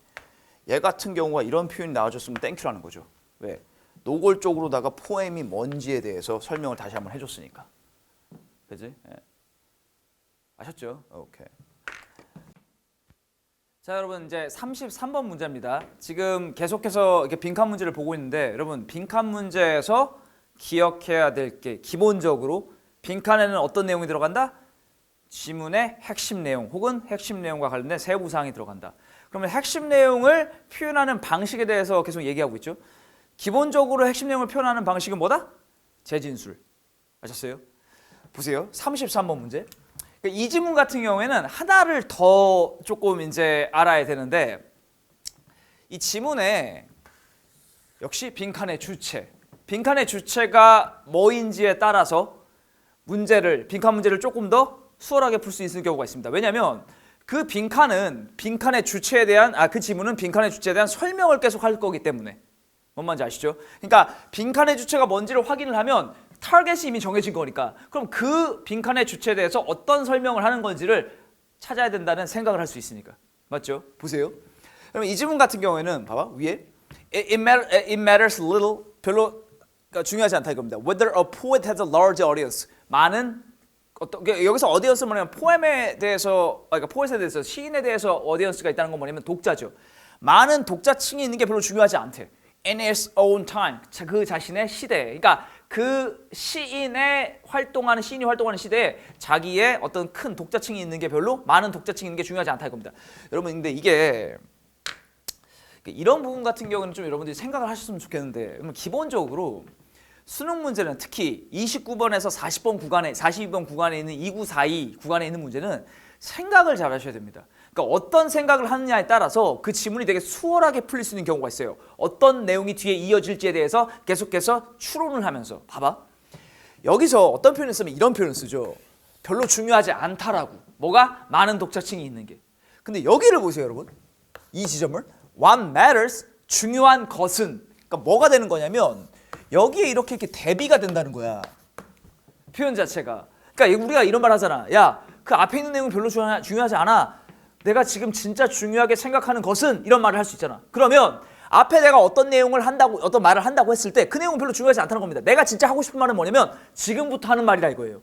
얘 같은 경우가 이런 표현이 나와줬으면 땡큐라는 거죠. 왜? 노골적으로다가 포엠이 뭔지에 대해서 설명을 다시 한번 해줬으니까. 그지? 예. 아셨죠? 오케이. 자, 여러분 이제 33번 문제입니다. 지금 계속해서 이렇게 빈칸 문제를 보고 있는데 여러분 빈칸 문제에서 기억해야 될 게 기본적으로 빈칸에는 어떤 내용이 들어간다? 지문의 핵심 내용 혹은 핵심 내용과 관련된 세부 사항이 들어간다. 그러면 핵심 내용을 표현하는 방식에 대해서 계속 얘기하고 있죠. 기본적으로 핵심 내용을 표현하는 방식은 뭐다? 재진술. 아셨어요? 보세요. 33번 문제. 이 지문 같은 경우에는 하나를 더 조금 이제 알아야 되는데 이 지문에 역시 빈칸의 주체. 빈칸의 주체가 뭐인지에 따라서 빈칸 문제를 조금 더 수월하게 풀 수 있는 경우가 있습니다. 왜냐하면 그 빈칸은 빈칸의 주체에 대한 그 지문은 빈칸의 주체에 대한 설명을 계속 할 거기 때문에 뭔 말인지 아시죠? 그러니까 빈칸의 주체가 뭔지를 확인을 하면 타겟이 이미 정해진 거니까 그럼 그 빈칸의 주체에 대해서 어떤 설명을 하는 건지를 찾아야 된다는 생각을 할 수 있으니까. 맞죠? 보세요. 그러면 이 지문 같은 경우에는 봐봐 위에 it matters little 별로 그러니까 중요하지 않다 이겁니다. Whether a poet has a large audience 많은 여기서 어디언스는 뭐냐면 포엠에 대해서 그러니까 포엣에 대해서 시인에 대해서 어디언스가 있다는 건 뭐냐면 독자죠. 많은 독자층이 있는 게 별로 중요하지 않대. In its own time 그 자신의 시대에 그러니까 그 시인이 활동하는 시대에 자기의 어떤 큰 독자층이 있는 게 별로 많은 독자층이 있는 게 중요하지 않다 이겁니다. 여러분 근데 이게 이런 부분 같은 경우는 좀 여러분들이 생각을 하셨으면 좋겠는데 기본적으로 수능 문제는 특히 29번에서 42번 구간에 있는 2942 구간에 있는 문제는 생각을 잘 하셔야 됩니다. 그러니까 어떤 생각을 하느냐에 따라서 그 지문이 되게 수월하게 풀릴 수 있는 경우가 있어요. 어떤 내용이 뒤에 이어질지에 대해서 계속해서 추론을 하면서 봐봐. 여기서 어떤 표현을 쓰면 이런 표현을 쓰죠. 별로 중요하지 않다라고. 뭐가? 많은 독자층이 있는 게. 근데 여기를 보세요 여러분. 이 지점을 What matters, 중요한 것은 그러니까 뭐가 되는 거냐면 여기에 이렇게 대비가 된다는 거야. 표현 자체가. 그러니까 우리가 이런 말 하잖아. 야, 그 앞에 있는 내용은 별로 중요하지 않아. 내가 지금 진짜 중요하게 생각하는 것은 이런 말을 할 수 있잖아. 그러면 앞에 내가 어떤 내용을 한다고 어떤 말을 한다고 했을 때 그 내용은 별로 중요하지 않다는 겁니다. 내가 진짜 하고 싶은 말은 뭐냐면 지금부터 하는 말이라 이거예요.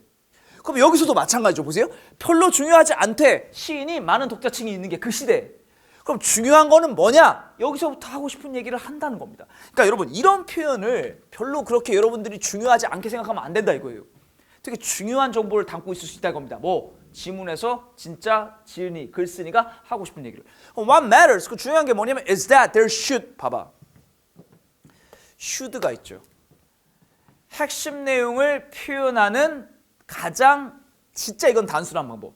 그럼 여기서도 마찬가지죠. 보세요. 별로 중요하지 않대. 시인이 많은 독자층이 있는 게 그 시대에. 그럼 중요한 거는 뭐냐? 여기서부터 하고 싶은 얘기를 한다는 겁니다. 그러니까 여러분 이런 표현을 별로 그렇게 여러분들이 중요하지 않게 생각하면 안 된다 이거예요. 되게 중요한 정보를 담고 있을 수 있다는 겁니다. 뭐 지문에서 진짜 지은이 글쓴이가 하고 싶은 얘기를. What matters? 그 중요한 게 뭐냐면 is that there should 봐봐. should가 있죠. 핵심 내용을 표현하는 가장 진짜 이건 단순한 방법.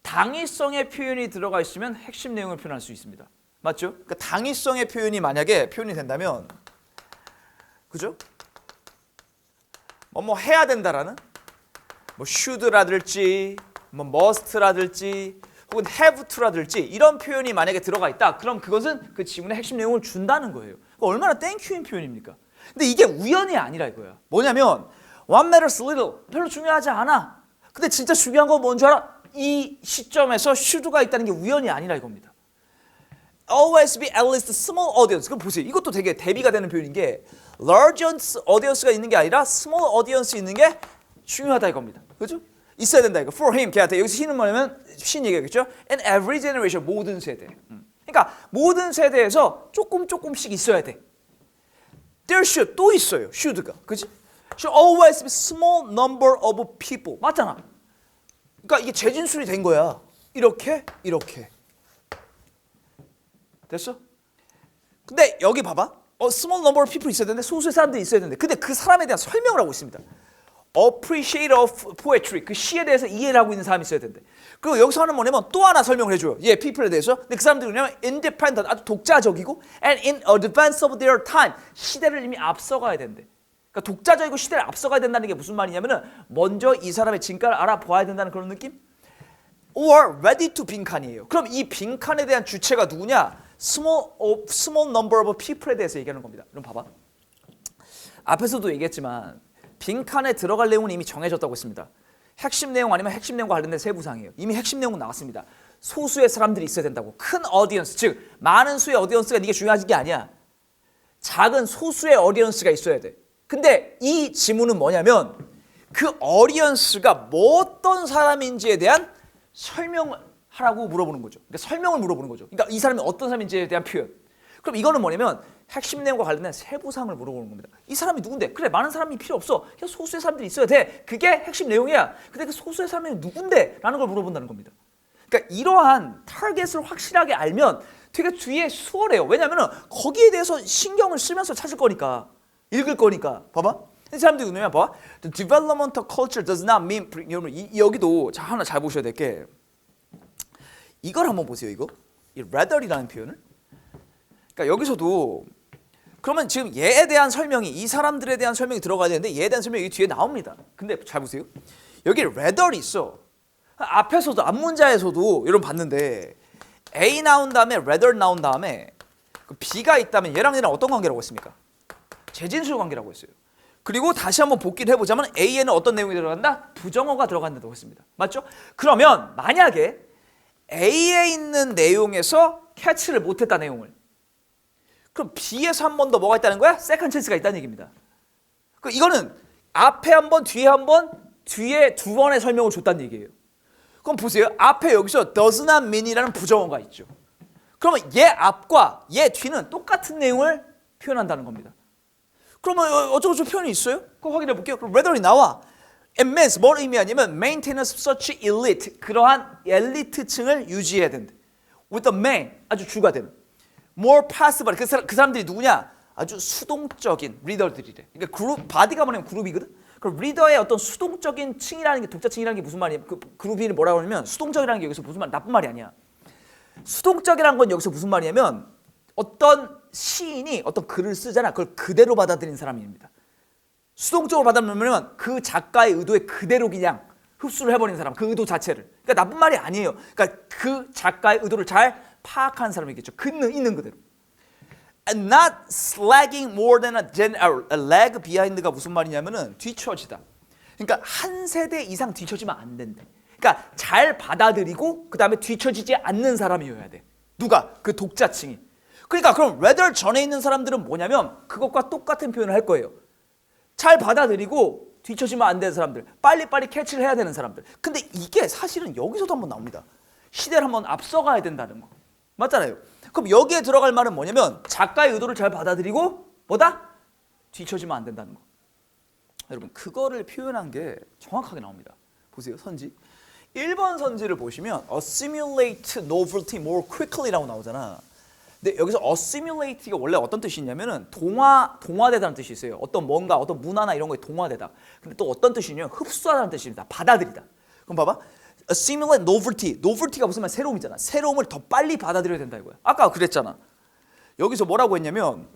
당위성의 표현이 들어가 있으면 핵심 내용을 표현할 수 있습니다. 맞죠? 그러니까 당위성의 표현이 만약에 표현이 된다면 그죠? 뭐 해야 된다라는 뭐 should라든지 뭐 must라든지 혹은 have to라든지 이런 표현이 만약에 들어가 있다. 그럼 그것은 그 지문의 핵심 내용을 준다는 거예요. 얼마나 땡큐인 표현입니까? 근데 이게 우연이 아니라 이거야. 뭐냐면 what matters little 별로 중요하지 않아. 근데 진짜 중요한 건 뭔 줄 알아? 이 시점에서 should가 있다는 게 우연이 아니라 이겁니다. Always be at least small audience. 그럼 보세요. 이것도 되게 대비가 되는 표현인 게 large audience가 있는 게 아니라 small audience 있는 게 중요하다 이겁니다. 그렇죠? 있어야 된다 이거. For him, 걔한테. 여기서 he는 뭐냐면 신 얘기겠죠? And every generation, 모든 세대. 그러니까 모든 세대에서 조금씩 있어야 돼. There should 또 있어요. should가. 그렇지? Should always be small number of people. 맞잖아. 그러니까 이게 재진술이 된 거야. 이렇게. 됐어? 근데 여기 봐봐. small number of people 있어야 되는데 소수의 사람들이 있어야 되는데 근데 그 사람에 대한 설명을 하고 있습니다. Appreciate of poetry. 그 시에 대해서 이해를 하고 있는 사람이 있어야 된대. 그리고 여기서 하는 뭐냐면 또 하나 설명을 해줘요. people에 대해서. 근데 그 사람들이 뭐냐면 independent, 아주 독자적이고 and in advance of their time. 시대를 이미 앞서가야 된대. 그러니까 독자적이고 시대를 앞서가야 된다는 게 무슨 말이냐면은 먼저 이 사람의 진가를 알아봐야 된다는 그런 느낌? Or ready to 빈칸이에요. 그럼 이 빈칸에 대한 주체가 누구냐? Small number of people에 대해서 얘기하는 겁니다. 그럼 봐봐. 앞에서도 얘기했지만 빈칸에 들어갈 내용은 이미 정해졌다고 했습니다. 핵심 내용 아니면 핵심 내용과 관련된 세부사항이에요. 이미 핵심 내용은 나왔습니다. 소수의 사람들이 있어야 된다고. 큰 어디언스, 즉 많은 수의 어디언스가 이게 중요한 게 아니야. 작은 소수의 어디언스가 있어야 돼. 근데 이 지문은 뭐냐면 그 어디언스가 뭐 어떤 사람인지에 대한 설명을 하라고 물어보는 거죠. 그러니까 설명을 물어보는 거죠. 그러니까 이 사람이 어떤 사람인지에 대한 표현. 그럼 이거는 뭐냐면 핵심 내용과 관련된 세부사항을 물어보는 겁니다. 이 사람이 누군데? 그래, 많은 사람이 필요 없어. 그냥 소수의 사람들이 있어야 돼. 그게 핵심 내용이야. 근데 그 소수의 사람이 누군데? 라는 걸 물어본다는 겁니다. 그러니까 이러한 타겟을 확실하게 알면 되게 뒤에 수월해요. 왜냐하면 거기에 대해서 신경을 쓰면서 찾을 거니까. 읽을 거니까. 봐봐. 이 사람들이 누구냐? 봐봐. The development of culture does not mean 여기도 하나 잘 보셔야 될 게 이걸 한번 보세요. 이거. 이 rather이라는 표현을. 그러니까 여기서도 그러면 지금 얘에 대한 설명이 이 사람들에 대한 설명이 들어가야 되는데 얘에 대한 설명이 뒤에 나옵니다. 근데 잘 보세요. 여기 rather이 있어. 앞에서도 앞문자에서도 여러분 봤는데 A 나온 다음에 rather 나온 다음에 B가 있다면 얘랑 어떤 관계라고 했습니까? 재진술 관계라고 했어요. 그리고 다시 한번 복기를 해보자면 A에는 어떤 내용이 들어간다? 부정어가 들어간다고 했습니다. 맞죠? 그러면 만약에 A에 있는 내용에서 캐치를 못했다 내용을 그럼 B에서 한 번 더 뭐가 있다는 거야? 세컨 찬스가 있다는 얘기입니다. 이거는 앞에 한 번, 뒤에 한 번, 뒤에 두 번의 설명을 줬다는 얘기예요. 그럼 보세요. 앞에 여기서 does not mean이라는 부정어가 있죠. 그러면 얘 앞과 얘 뒤는 똑같은 내용을 표현한다는 겁니다. 그러면 어쩌고저쩌고 표현이 있어요? 그거 확인해 볼게요. 그럼 rather이 나와. It means 뭘 의미하냐면 maintenance of such elite. 그러한 엘리트층을 유지해야 된대. With the main, 아주 주가 되는. More passive, 그 사람들이 누구냐? 아주 수동적인 리더들이래. 그러니까 그룹, 바디가 뭐냐면 그룹이거든? 그럼 리더의 어떤 수동적인 층이라는 게, 독자층이라는 게 무슨 말이야? 그 그룹이 뭐라고 하냐면 수동적이라는 게 여기서 무슨 말, 나쁜 말이 아니야. 수동적이라는 건 여기서 무슨 말이냐면 어떤 시인이 어떤 글을 쓰잖아. 그걸 그대로 받아들이는 사람입니다. 수동적으로 받아들이면 그 작가의 의도에 그대로 그냥 흡수를 해버리는 사람, 그 의도 자체를. 그러니까 나쁜 말이 아니에요. 그러니까 그 작가의 의도를 잘 파악하는 사람이겠죠. 있는 그대로. And not slagging more than a lag behind가 무슨 말이냐면은 뒤처지다. 그러니까 한 세대 이상 뒤처지면 안 된대. 그러니까 잘 받아들이고 그 다음에 뒤처지지 않는 사람이어야 돼. 누가? 그 독자층이. 그러니까 그럼 rather 전에 있는 사람들은 뭐냐면 그것과 똑같은 표현을 할 거예요. 잘 받아들이고 뒤처지면 안 되는 사람들, 빨리빨리 캐치를 해야 되는 사람들. 근데 이게 사실은 여기서도 한번 나옵니다. 시대를 한번 앞서가야 된다는 거. 맞잖아요. 그럼 여기에 들어갈 말은 뭐냐면 작가의 의도를 잘 받아들이고 뭐다? 뒤처지면 안 된다는 거. 여러분 그거를 표현한 게 정확하게 나옵니다. 보세요. 선지. 1번 선지를 보시면 assimilate novelty more quickly라고 나오잖아. 근데 여기서 assimilate가 원래 어떤 뜻이 있냐면은 동화되다는 뜻이 있어요. 어떤 뭔가 어떤 문화나 이런 거에 동화되다. 근데 또 어떤 뜻이냐면 흡수하다는 뜻입니다. 받아들이다. 그럼 봐봐. assimilate novelty. novelty가 무슨 말? 새로움이잖아. 새로움을 더 빨리 받아들여야 된다 이거야. 아까 그랬잖아. 여기서 뭐라고 했냐면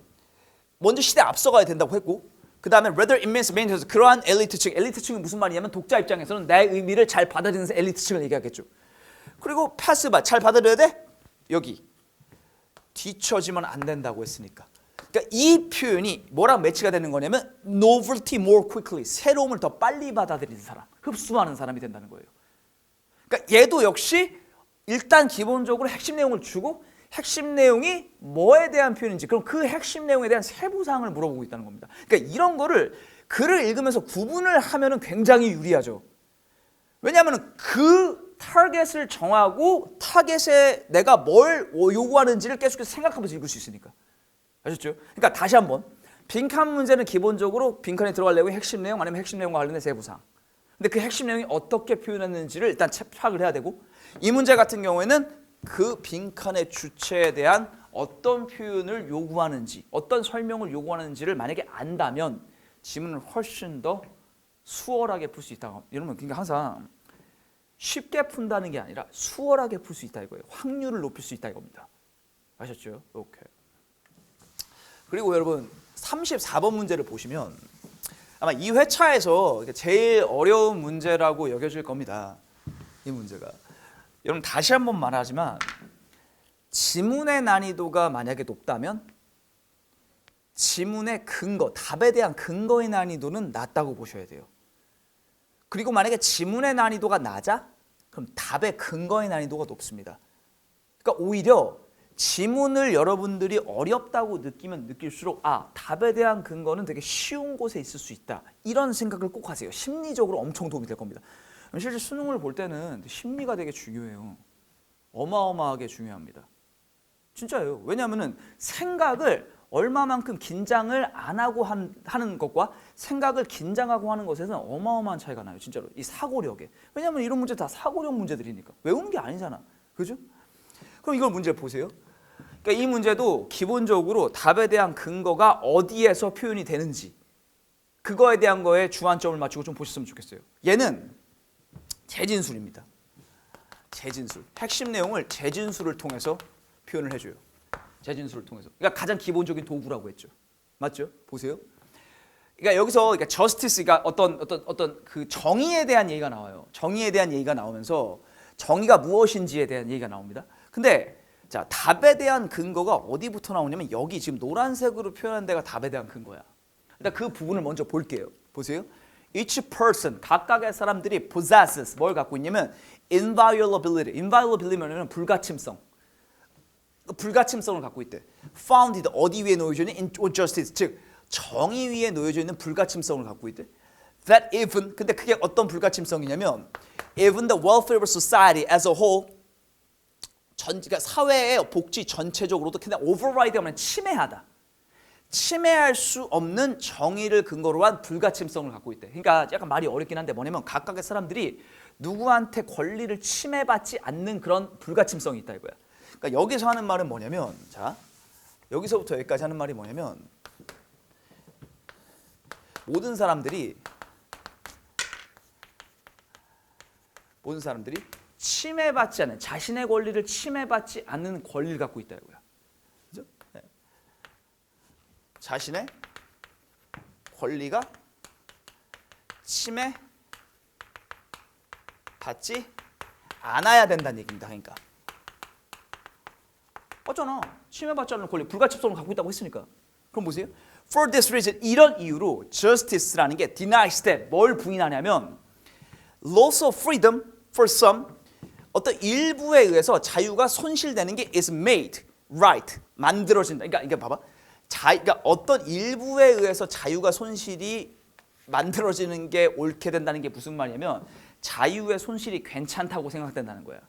먼저 시대에 앞서가야 된다고 했고 그 다음에 rather immense maintenance. 그러한 엘리트층. 엘리트층이 무슨 말이냐면 독자 입장에서는 내 의미를 잘 받아들이는 엘리트층을 얘기하겠죠. 그리고 passive. 잘 받아들여야 돼? 여기. 뒤처지면 안 된다고 했으니까. 그러니까 이 표현이 뭐랑 매치가 되는 거냐면 novelty more quickly. 새로움을 더 빨리 받아들이는 사람. 흡수하는 사람이 된다는 거예요. 그러니까 얘도 역시 일단 기본적으로 핵심 내용을 주고 핵심 내용이 뭐에 대한 표현인지 그럼 그 핵심 내용에 대한 세부 사항을 물어보고 있다는 겁니다. 그러니까 이런 거를 글을 읽으면서 구분을 하면은 굉장히 유리하죠. 왜냐하면 그 타겟을 정하고 타겟에 내가 뭘 요구하는지를 계속해서 생각하면서 읽을 수 있으니까. 아셨죠? 그러니까 다시 한번 빈칸 문제는 기본적으로 빈칸에 들어갈 내용의 핵심 내용 아니면 핵심 내용과 관련된 세부 사항. 근데 그 핵심 내용이 어떻게 표현했는지를 일단 파악을 해야 되고 이 문제 같은 경우에는 그 빈칸의 주체에 대한 어떤 표현을 요구하는지 어떤 설명을 요구하는지를 만약에 안다면 지문을 훨씬 더 수월하게 풀 수 있다. 여러분 그러니까 항상 쉽게 푼다는 게 아니라 수월하게 풀 수 있다 이거예요. 확률을 높일 수 있다 이겁니다. 아셨죠? 오케이. 그리고 여러분 34번 문제를 보시면 아마 이 회차에서 제일 어려운 문제라고 여겨질 겁니다. 이 문제가. 여러분 다시 한번 말하지만 지문의 난이도가 만약에 높다면 지문의 근거, 답에 대한 근거의 난이도는 낮다고 보셔야 돼요. 그리고 만약에 지문의 난이도가 낮아? 그럼 답의 근거의 난이도가 높습니다. 그러니까 오히려 지문을 여러분들이 어렵다고 느끼면 느낄수록 답에 대한 근거는 되게 쉬운 곳에 있을 수 있다. 이런 생각을 꼭 하세요. 심리적으로 엄청 도움이 될 겁니다. 실제 수능을 볼 때는 심리가 되게 중요해요. 어마어마하게 중요합니다. 진짜예요. 왜냐하면 생각을 얼마만큼 긴장을 안 하고 하는 것과 생각을 긴장하고 하는 것에는 어마어마한 차이가 나요. 진짜로. 이 사고력에. 왜냐하면 이런 문제 다 사고력 문제들이니까. 외우는 게 아니잖아. 그죠? 그럼 이걸 문제 보세요. 그러니까 이 문제도 기본적으로 답에 대한 근거가 어디에서 표현이 되는지 그거에 대한 거에 주안점을 맞추고 좀 보셨으면 좋겠어요. 얘는 재진술입니다. 재진술. 핵심 내용을 재진술을 통해서 표현을 해줘요. 재진술을 통해서. 그러니까 가장 기본적인 도구라고 했죠. 맞죠? 보세요. 그러니까 여기서 justice가 어떤 그 정의에 대한 얘기가 나와요. 정의에 대한 얘기가 나오면서 정의가 무엇인지에 대한 얘기가 나옵니다. 근데 자 답에 대한 근거가 어디부터 나오냐면 여기 지금 노란색으로 표현한 데가 답에 대한 근거야. 일단 그 부분을 먼저 볼게요. 보세요. Each person, 각각의 사람들이 possesses, 뭘 갖고 있냐면 inviolability, inviolability는 불가침성. 불가침성을 갖고 있대. Founded, 어디 위에 놓여져 있는 in justice, 즉 정의 위에 놓여져 있는 불가침성을 갖고 있대. That even, 근데 그게 어떤 불가침성이냐면 even the welfare of society as a whole, 그러니까 사회의 복지 전체적으로도 그냥 override하면 침해하다. 침해할 수 없는 정의를 근거로 한 불가침성을 갖고 있대. 그러니까 약간 말이 어렵긴 한데 뭐냐면 각각의 사람들이 누구한테 권리를 침해받지 않는 그런 불가침성이 있다 이거야. 그러니까 여기서 하는 말은 뭐냐면 자 여기서부터 여기까지 하는 말이 뭐냐면 모든 사람들이 침해받지 않는 자신의 권리를 침해받지 않는 권리를 갖고 있다 이거야. 그죠? 네. 자신의 권리가 침해받지 않아야 된다는 얘기입니다. 그러니까 맞잖아. 침해받지 않는 권리, 불가침성을 갖고 있다고 했으니까. 그럼 보세요. For this reason, 이런 이유로 justice라는 게 denies that, 뭘 부인하냐면 loss of freedom for some, 어떤 일부에 의해서 자유가 손실되는 게 is made right, 만들어진다. 그러니까 이게 봐봐. 그러니까 어떤 일부에 의해서 자유가 손실이 만들어지는 게 옳게 된다는 게 무슨 말이냐면 자유의 손실이 괜찮다고 생각된다는 거야.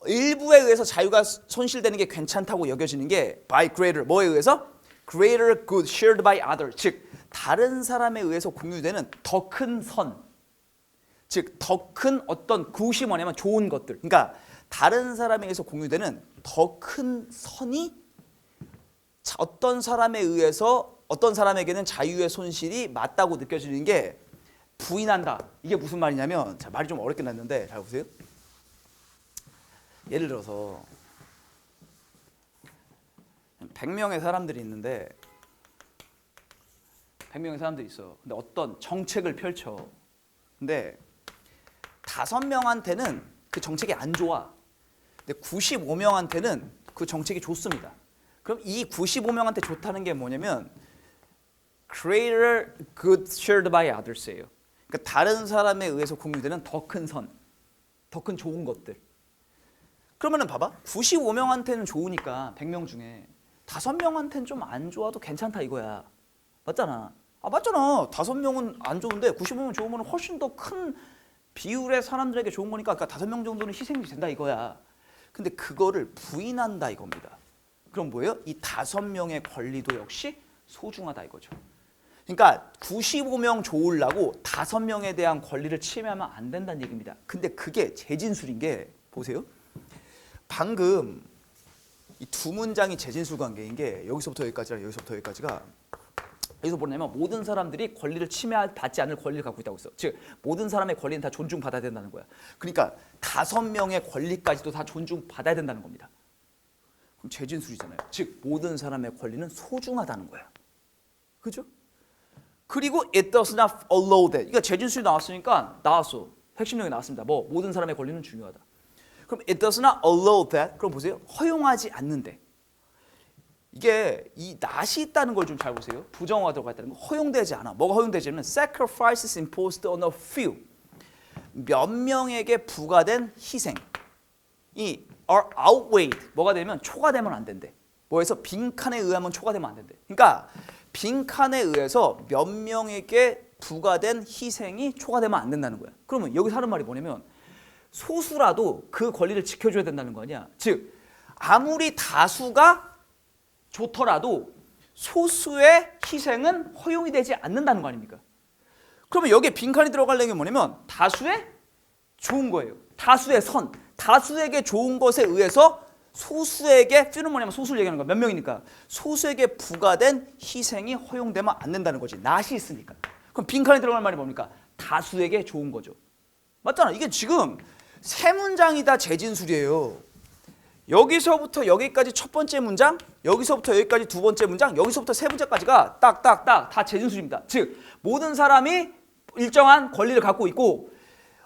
일부에 의해서 자유가 손실되는 게 괜찮다고 여겨지는 게 by greater, 뭐에 의해서? greater good shared by others, 즉 다른 사람에 의해서 공유되는 더 큰 선, 즉 더 큰 어떤 good이 뭐냐면 좋은 것들, 그러니까 다른 사람에 의해서 공유되는 더 큰 선이 어떤 사람에 의해서 어떤 사람에게는 자유의 손실이 맞다고 느껴지는 게 부인한다. 이게 무슨 말이냐면 자 말이 좀 어렵게 났는데 잘 보세요. 예를 들어서 100명의 사람들이 있는데 100명의 사람들이 있어. 근데 어떤 정책을 펼쳐. 근데 5명한테는 그 정책이 안 좋아. 근데 95명한테는 그 정책이 좋습니다. 그럼 이 95명한테 좋다는 게 뭐냐면 greater good shared by others예요. 그러니까 다른 사람에 의해서 공유되는 더 큰 선. 더 큰 좋은 것들. 그러면은 봐봐. 95명한테는 좋으니까 100명 중에 5명한테는 좀 안 좋아도 괜찮다 이거야. 맞잖아. 맞잖아. 5명은 안 좋은데 95명 좋으면 훨씬 더 큰 비율의 사람들에게 좋은 거니까 아까 5명 정도는 희생이 된다 이거야. 근데 그거를 부인한다 이겁니다. 그럼 뭐예요? 이 5명의 권리도 역시 소중하다 이거죠. 그러니까 95명 좋으려고 5명에 대한 권리를 침해하면 안 된다는 얘기입니다. 근데 그게 재진술인 게 보세요. 방금 이 두 문장이 재진술 관계인 게 여기서부터 여기까지랑 여기서부터 여기까지가 여기서 뭐냐면 모든 사람들이 권리를 침해받지 않을 권리를 갖고 있다고 했어. 즉 모든 사람의 권리는 다 존중받아야 된다는 거야. 그러니까 5명의 권리까지도 다 존중받아야 된다는 겁니다. 그럼 재진술이잖아요. 즉 모든 사람의 권리는 소중하다는 거야. 그죠? 그리고 it does not allow that. 그러니까 재진술이 나왔으니까 나왔어. 핵심 내용이 나왔습니다. 뭐 모든 사람의 권리는 중요하다. 그럼 it does not allow that. 그럼 보세요. 허용하지 않는데. 이게 이 not이 있다는 걸 좀 잘 보세요. 부정어가 들어가 있다는 거. 허용되지 않아. 뭐가 허용되지 않으면 sacrifices imposed on a few. 몇 명에게 부과된 희생이 are outweighed. 뭐가 되면 초과되면 안 된대. 뭐해서 빈칸에 의하면 초과되면 안 된대. 그러니까 빈칸에 의해서 몇 명에게 부과된 희생이 초과되면 안 된다는 거야. 그러면 여기서 하는 말이 뭐냐면 소수라도 그 권리를 지켜줘야 된다는 거 아니야. 즉 아무리 다수가 좋더라도 소수의 희생은 허용이 되지 않는다는 거 아닙니까? 그러면 여기에 빈칸이 들어가려는 게 뭐냐면 다수의 좋은 거예요. 다수의 선, 다수에게 좋은 것에 의해서 소수에게 few는 뭐냐면 소수를 얘기하는 거야. 몇 명이니까 소수에게 부과된 희생이 허용되면 안 된다는 거지. not이 있으니까. 그럼 빈칸에 들어갈 말이 뭡니까? 다수에게 좋은 거죠. 맞잖아. 이게 지금 세 문장이 다 재진술이에요. 여기서부터 여기까지 첫 번째 문장, 여기서부터 여기까지 두 번째 문장, 여기서부터 세 번째까지가 딱딱딱 다 재진술입니다. 즉 모든 사람이 일정한 권리를 갖고 있고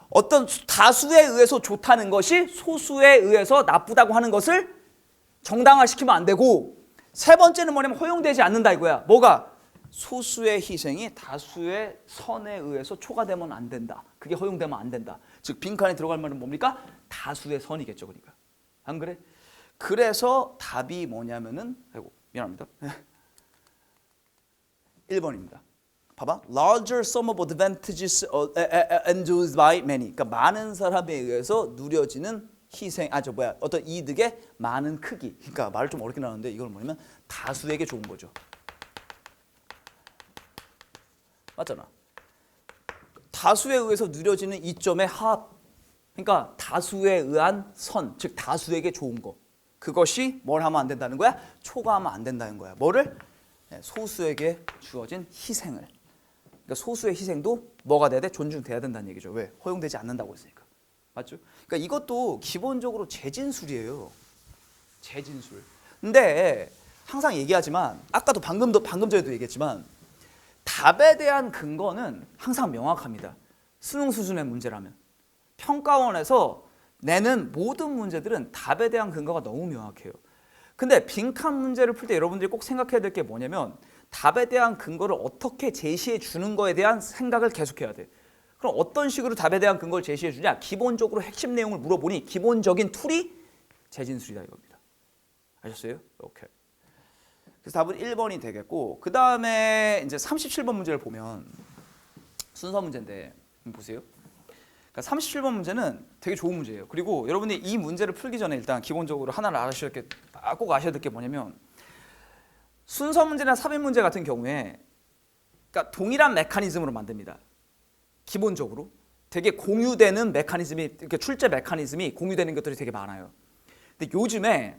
어떤 다수에 의해서 좋다는 것이 소수에 의해서 나쁘다고 하는 것을 정당화시키면 안 되고 세 번째는 뭐냐면 허용되지 않는다 이거야. 뭐가? 소수의 희생이 다수의 선에 의해서 초과되면 안 된다. 그게 허용되면 안 된다. 즉 빈칸에 들어갈 말은 뭡니까? 다수의 선이겠죠. 그러니까. 안 그래? 그래서 답이 뭐냐면은 아이고 미안합니다. 1번입니다. 봐봐. Larger sum of advantages enjoyed by many. 그러니까 많은 사람에 의해서 누려지는 희생, 어떤 이득의 많은 크기. 그러니까 말을 좀 어렵게 나오는데 이건 뭐냐면 다수에게 좋은 거죠. 맞잖아. 다수에 의해서 누려지는 이점의 합. 그러니까 다수에 의한 선, 즉 다수에게 좋은 거. 그것이 뭘 하면 안 된다는 거야? 초과하면 안 된다는 거야. 뭐를? 소수에게 주어진 희생을. 그러니까 소수의 희생도 뭐가 돼야 돼? 존중돼야 된다는 얘기죠. 왜? 허용되지 않는다고 했으니까. 맞죠? 그러니까 이것도 기본적으로 재진술이에요. 재진술. 근데 항상 얘기하지만 아까도 방금 전에도 얘기했지만 답에 대한 근거는 항상 명확합니다. 수능 수준의 문제라면. 평가원에서 내는 모든 문제들은 답에 대한 근거가 너무 명확해요. 근데 빈칸 문제를 풀 때 여러분들이 꼭 생각해야 될 게 뭐냐면 답에 대한 근거를 어떻게 제시해 주는 거에 대한 생각을 계속해야 돼. 그럼 어떤 식으로 답에 대한 근거를 제시해 주냐? 기본적으로 핵심 내용을 물어보니 기본적인 툴이 재진술이다 이겁니다. 아셨어요? 오케이. 그래서 답은 1번이 되겠고 그 다음에 이제 37번 문제를 보면 순서 문제인데 보세요. 그러니까 37번 문제는 되게 좋은 문제예요. 그리고 여러분이 이 문제를 풀기 전에 일단 기본적으로 하나를 꼭 아셔야 될 게 뭐냐면 순서 문제나 삽입 문제 같은 경우에 그러니까 동일한 메커니즘으로 만듭니다. 기본적으로 되게 공유되는 메커니즘이 이렇게 출제 메커니즘이 공유되는 것들이 되게 많아요. 근데 요즘에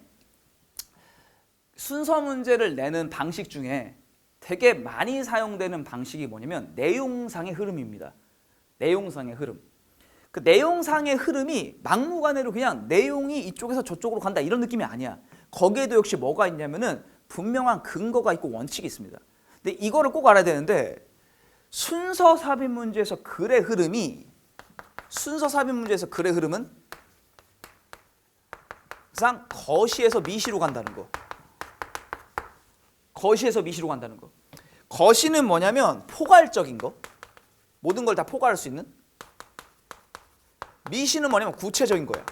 순서 문제를 내는 방식 중에 되게 많이 사용되는 방식이 뭐냐면 내용상의 흐름입니다. 내용상의 흐름. 그 내용상의 흐름이 막무가내로 그냥 내용이 이쪽에서 저쪽으로 간다 이런 느낌이 아니야. 거기에도 역시 뭐가 있냐면은 분명한 근거가 있고 원칙이 있습니다. 근데 이거를 꼭 알아야 되는데 순서 삽입 문제에서 글의 흐름은 항상 거시에서 미시로 간다는 거. 거시에서 미시로 간다는 거. 거시는 뭐냐면 포괄적인 거. 모든 걸 다 포괄할 수 있는. 미시는 뭐냐면 구체적인 거야.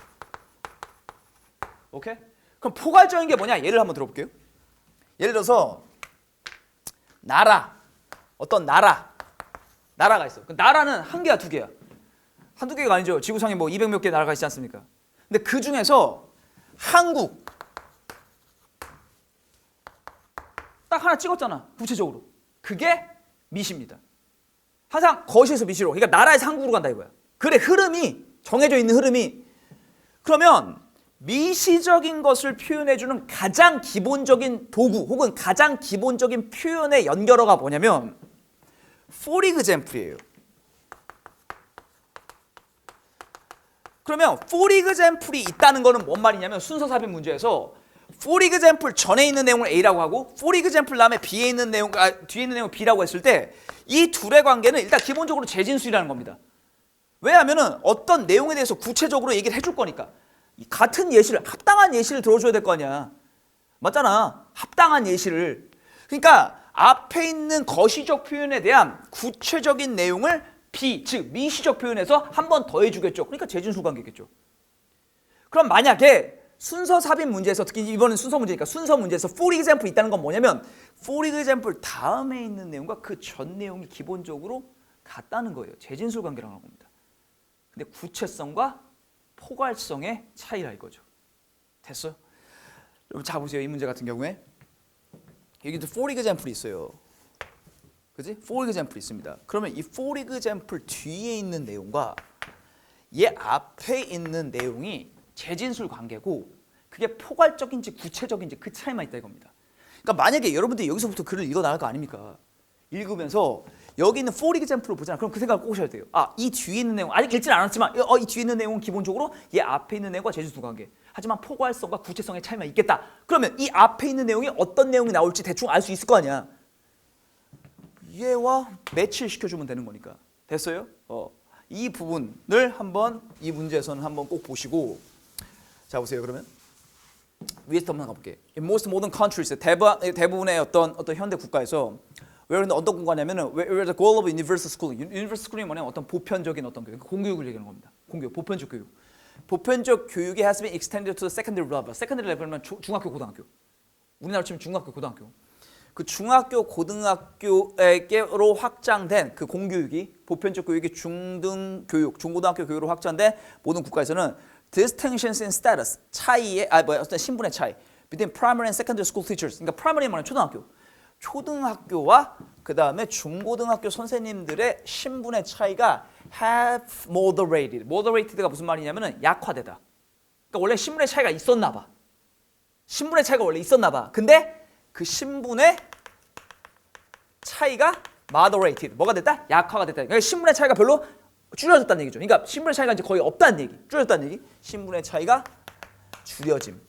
오케이? 그럼 포괄적인 게 뭐냐? 예를 한번 들어볼게요. 예를 들어서 나라, 어떤 나라가 있어. 그 나라는 한 개야, 두 개야? 한두 개가 아니죠. 지구상에 뭐 200 몇 개 나라가 있지 않습니까? 근데 그 중에서 한국 딱 하나 찍었잖아, 구체적으로. 그게 미시입니다. 항상 거시에서 미시로, 그러니까 나라에서 한국으로 간다 이거야. 그래, 흐름이 정해져 있는 흐름이. 그러면 미시적인 것을 표현해주는 가장 기본적인 도구 혹은 가장 기본적인 표현의 연결어가 뭐냐면 for example이에요. 그러면 for example이 있다는 거는 뭔 말이냐면 순서 삽입 문제에서 for example 전에 있는 내용을 A라고 하고 for example 다음에 B에 있는 내용, 뒤에 있는 내용을 B라고 했을 때 이 둘의 관계는 일단 기본적으로 재진수라는 겁니다. 왜냐하면 어떤 내용에 대해서 구체적으로 얘기를 해줄 거니까. 같은 예시를, 합당한 예시를 들어줘야 될 거 아니야. 맞잖아. 합당한 예시를. 그러니까 앞에 있는 거시적 표현에 대한 구체적인 내용을 B, 즉 미시적 표현에서 한 번 더 해주겠죠. 그러니까 재진수 관계겠죠. 그럼 만약에 순서 삽입 문제에서, 특히 이번엔 순서 문제니까 순서 문제에서 for example 있다는 건 뭐냐면 for example 다음에 있는 내용과 그 전 내용이 기본적으로 같다는 거예요. 재진술 관계라는 겁니다. 근데 구체성과 포괄성의 차이라 이거죠. 됐어요? 여러분 자 보세요. 이 문제 같은 경우에 여기도 for example이 있어요. 그지? for example 있습니다. 그러면 이 for example 뒤에 있는 내용과 얘 앞에 있는 내용이 재진술 관계고 그게 포괄적인지 구체적인지 그 차이만 있다 이겁니다. 그러니까 만약에 여러분들이 여기서부터 글을 읽어 나갈 거 아닙니까? 읽으면서 여기 있는 for example을 보잖아. 그럼 그 생각을 꼭 하셔야 돼요. 아, 이 뒤에 있는 내용 아직 읽지는 않았지만 이 뒤에 있는 내용은 기본적으로 얘 앞에 있는 내용과 재진술 관계. 하지만 포괄성과 구체성의 차이만 있겠다. 그러면 이 앞에 있는 내용이 어떤 내용이 나올지 대충 알 수 있을 거 아니야. 얘와 매치를 시켜주면 되는 거니까. 됐어요? 이 부분을 한번 이 문제에서는 한번 꼭 보시고. 자 보세요. 그러면 위에서 한번 가볼게. In most modern countries, 대부분의 어떤 현대 국가에서 where 어떤 국가냐면은 where the goal of universal schooling. universal school이 뭐냐면 어떤 보편적인 어떤 교육, 공교육을 얘기하는 겁니다. 공교육, 보편적 교육. 보편적 교육이 has been extended to the secondary level. secondary level은 중학교, 고등학교. 우리나라 치면 중학교, 고등학교. 그 중학교, 고등학교로 확장된 그 공교육이 보편적 교육이 중등 교육, 중고등학교 교육으로 확장된 모든 국가에서는 distinctions in status 차이의 어떤 신분의 차이 between primary and secondary school teachers. 그러니까 primary는 뭐냐 초등학교. 초등학교와 그 다음에 중고등학교 선생님들의 신분의 차이가 have moderated. moderated가 무슨 말이냐면은 약화되다. 그러니까 원래 신분의 차이가 있었나 봐. 신분의 차이가 원래 있었나 봐. 근데 그 신분의 차이가 moderated. 뭐가 됐다? 약화가 됐다. 그러니까 신분의 차이가 별로 줄여졌다는 얘기죠. 그러니까 신분의 차이가 이제 거의 없다는 얘기. 줄여졌다는 얘기. 신분의 차이가 줄여짐.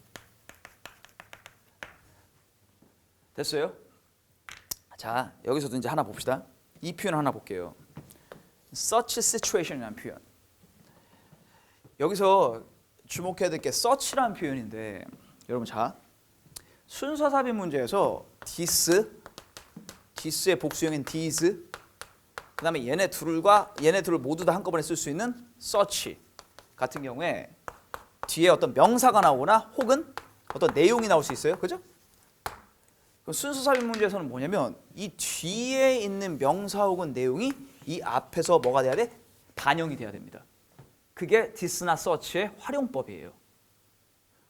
됐어요? 자, 여기서도 이제 하나 봅시다. 이 표현 하나 볼게요. such situation이라는 표현. 여기서 주목해야 될 게 such라는 표현인데 여러분 자 순서 삽입 문제에서 this의 복수형인 these 그 다음에 얘네 둘을 모두 다 한꺼번에 쓸 수 있는 such 같은 경우에 뒤에 어떤 명사가 나오거나 혹은 어떤 내용이 나올 수 있어요. 그죠? 그럼 순서 삽입 문제에서는 뭐냐면 이 뒤에 있는 명사 혹은 내용이 이 앞에서 뭐가 돼야 돼? 반영이 돼야 됩니다. 그게 this나 such의 활용법이에요.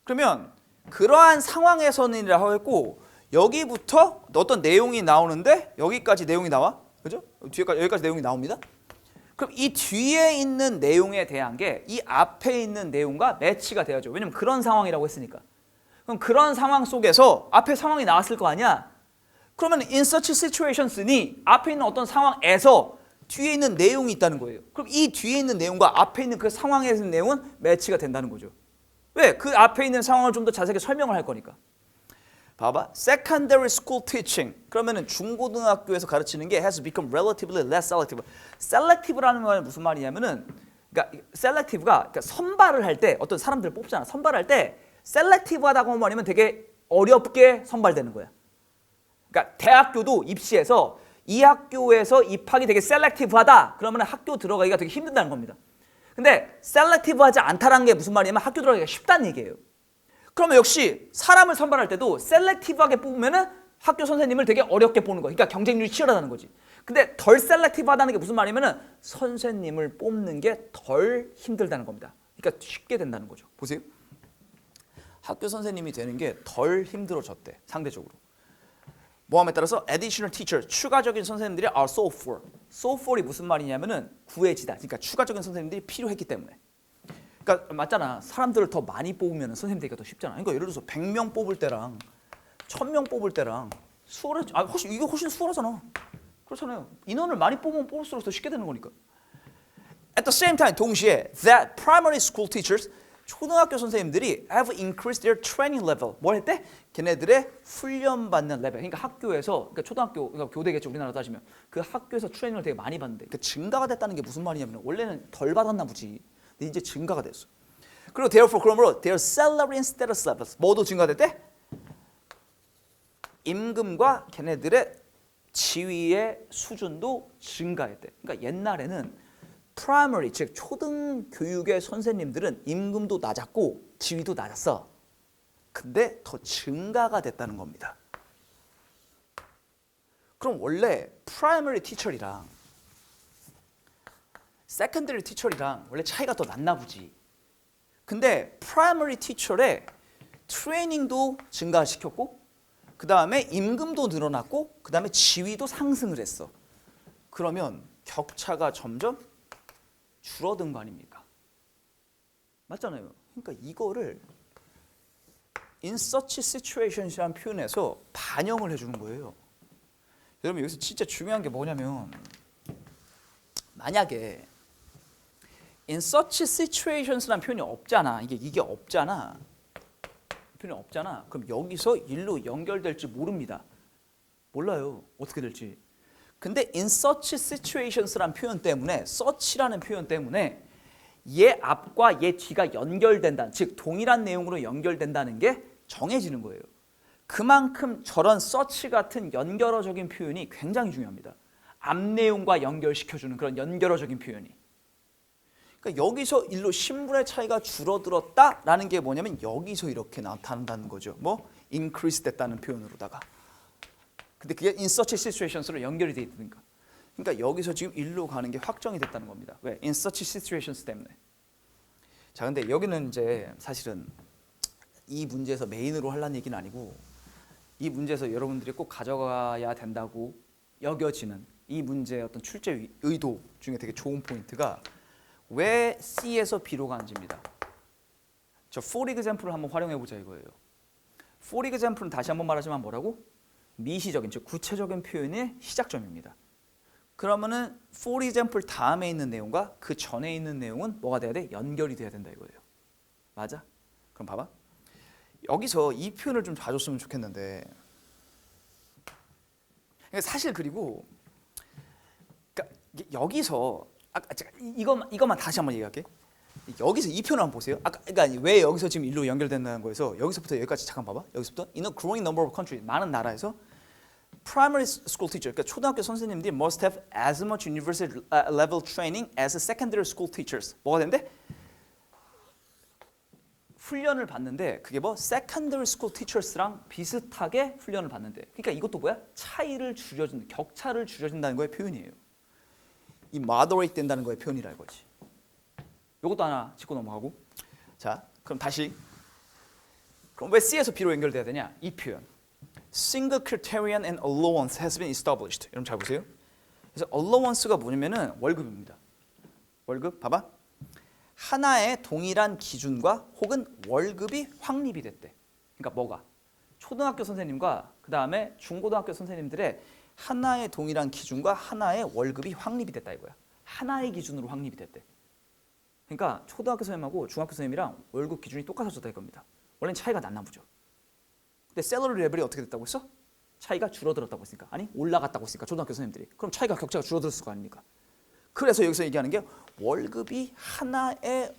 그러면 그러한 상황에서는이라고 했고 여기부터 어떤 내용이 나오는데 여기까지 내용이 나와. 그죠? 여기까지 내용이 나옵니다. 그럼 이 뒤에 있는 내용에 대한 게 이 앞에 있는 내용과 매치가 돼야죠. 왜냐면 그런 상황이라고 했으니까. 그럼 그런 상황 속에서 앞에 상황이 나왔을 거 아니야. 그러면 in such situations니 앞에 있는 어떤 상황에서 뒤에 있는 내용이 있다는 거예요. 그럼 이 뒤에 있는 내용과 앞에 있는 그 상황에 있는 내용은 매치가 된다는 거죠. 왜? 그 앞에 있는 상황을 좀 더 자세하게 설명을 할 거니까. 봐봐. Secondary school teaching. 그러면은 중고등학교에서 가르치는 게 has become relatively less selective. selective라는 말은 무슨 말이냐면은 그러니까 selective가 그러니까 선발을 할 때 어떤 사람들을 뽑잖아. 선발할 때 selective하다고 말하면 되게 어렵게 선발되는 거야. 그러니까 대학교도 입시에서 이 학교에서 입학이 되게 selective하다. 그러면 학교 들어가기가 되게 힘든다는 겁니다. 근데 셀렉티브하지 않다라는 게 무슨 말이냐면 학교 들어가기가 쉽다는 얘기예요. 그러면 역시 사람을 선발할 때도 셀렉티브하게 뽑으면은 학교 선생님을 되게 어렵게 보는 거. 그러니까 경쟁률이 치열하다는 거지. 근데 덜 셀렉티브하다는 게 무슨 말이냐면은 선생님을 뽑는 게 덜 힘들다는 겁니다. 그러니까 쉽게 된다는 거죠. 보세요. 학교 선생님이 되는 게 덜 힘들어졌대. 상대적으로. 모함에 따라서 additional teacher, 추가적인 선생님들이 are so for. so for이 무슨 말이냐면은 구해지다. 그러니까 추가적인 선생님들이 필요했기 때문에. 그러니까 맞잖아. 사람들을 더 많이 뽑으면 선생님 되기가 더 쉽잖아. 그러니까 예를 들어서 100명 뽑을 때랑 1000명 뽑을 때랑 수월하지. 이게 훨씬 수월하잖아. 그렇잖아요. 인원을 많이 뽑으면 뽑을수록 더 쉽게 되는 거니까. At the same time, 동시에 that primary school teachers, 초등학교 선생님들이 have increased their training level. 뭘 했대? 걔네들의 훈련받는 레벨. 그러니까 학교에서, 그러니까 초등학교, 그러니까 교대겠죠. 우리나라 따지면 그 학교에서 트레이닝을 되게 많이 받는데, 그러니까 증가가 됐다는 게 무슨 말이냐면 원래는 덜 받았나 보지. 근데 이제 증가가 됐어. 그리고 therefore 그러므로 their salary and status levels 뭐도 증가됐대? 임금과 걔네들의 지위의 수준도 증가했대. 그러니까 옛날에는 프라이머리 즉 초등 교육의 선생님들은 임금도 낮았고 지위도 낮았어. 근데 더 증가가 됐다는 겁니다. 그럼 원래 프라이머리 티처리랑 세컨더리 티처리랑 원래 차이가 더 났나 보지. 근데 프라이머리 티처의 트레이닝도 증가시켰고 그 다음에 임금도 늘어났고 그 다음에 지위도 상승을 했어. 그러면 격차가 점점 줄어든 거 아닙니까? 맞잖아요. 그러니까 이거를 in such situations이라는 표현에서 반영을 해주는 거예요. 여러분 여기서 진짜 중요한 게 뭐냐면 만약에 in such situations라는 표현이 없잖아. 이게 없잖아. 표현이 없잖아. 그럼 여기서 일로 연결될지 모릅니다. 몰라요. 어떻게 될지. 근데 in such situations라는 표현 때문에 such라는 표현 때문에 얘 앞과 얘 뒤가 연결된다. 즉 동일한 내용으로 연결된다는 게 정해지는 거예요. 그만큼 저런 such 같은 연결어적인 표현이 굉장히 중요합니다. 앞 내용과 연결시켜주는 그런 연결어적인 표현이. 그러니까 여기서 일로 신분의 차이가 줄어들었다라는 게 뭐냐면 여기서 이렇게 나타난다는 거죠. 뭐 increase 됐다는 표현으로다가. 근데 그게 in such situations로 연결이 돼 있으니까. 그러니까 여기서 지금 일로 가는 게 확정이 됐다는 겁니다. 왜? in such situations 때문에. 자, 근데 여기는 이제 사실은 이 문제에서 메인으로 하려는 얘기는 아니고 이 문제에서 여러분들이 꼭 가져가야 된다고 여겨지는 이 문제의 어떤 출제 의도 중에 되게 좋은 포인트가 왜 C에서 B로 가는지입니다. 저 for example을 한번 활용해 보자 이거예요. for example은 다시 한번 말하지만 뭐라고? 미시적인, 즉 구체적인 표현의 시작점입니다. 그러면은 for example 다음에 있는 내용과 그 전에 있는 내용은 뭐가 돼야 돼? 연결이 돼야 된다 이거예요. 맞아? 그럼 봐봐. 여기서 이 표현을 좀 봐줬으면 좋겠는데 사실 그리고 그러니까 여기서 이것만 다시 한번 얘기할게. 여기서 이 표현을 한번 보세요. 그러니까 왜 여기서 지금 일로 연결된다는 거에서 여기서부터 여기까지 잠깐 봐봐. 여기서부터 in a growing number of countries 많은 나라에서 primary school teacher 그러니까 초등학교 선생님들이 must have as much university level training as secondary school teachers. 뭐가 되는데? 훈련을 받는데 그게 뭐 secondary school teachers랑 비슷하게 훈련을 받는데. 그러니까 이것도 뭐야? 차이를 줄여준다, 격차를 줄여준다는 거의 표현이에요. 이 moderate 된다는 거의 표현이라 이거지. 이것도 하나 짚고 넘어가고. 자, 그럼 다시. 그럼 왜 C에서 B로 연결돼야 되냐? 이 표현. Single criterion and allowance has been established. 여러분 잘 보세요. 그래서 allowance가 뭐냐면은 월급입니다. 월급 봐봐. 하나의 동일한 기준과 혹은 월급이 확립이 됐대. 그러니까 뭐가? 초등학교 선생님과 그 다음에 중고등학교 선생님들의 하나의 동일한 기준과 하나의 월급이 확립이 됐다 이거야. 하나의 기준으로 확립이 됐대. 그러니까 초등학교 선생님하고 중학교 선생님이랑 월급 기준이 똑같아졌다 이겁니다. 원래는 차이가 났나 보죠. 근데 셀러리 레벨이 어떻게 됐다고 했어? 차이가 줄어들었다고 했으니까. 아니 올라갔다고 했으니까 초등학교 선생님들이. 그럼 차이가 격차가 줄어들었을 거 아닙니까? 그래서 여기서 얘기하는 게 월급이 하나의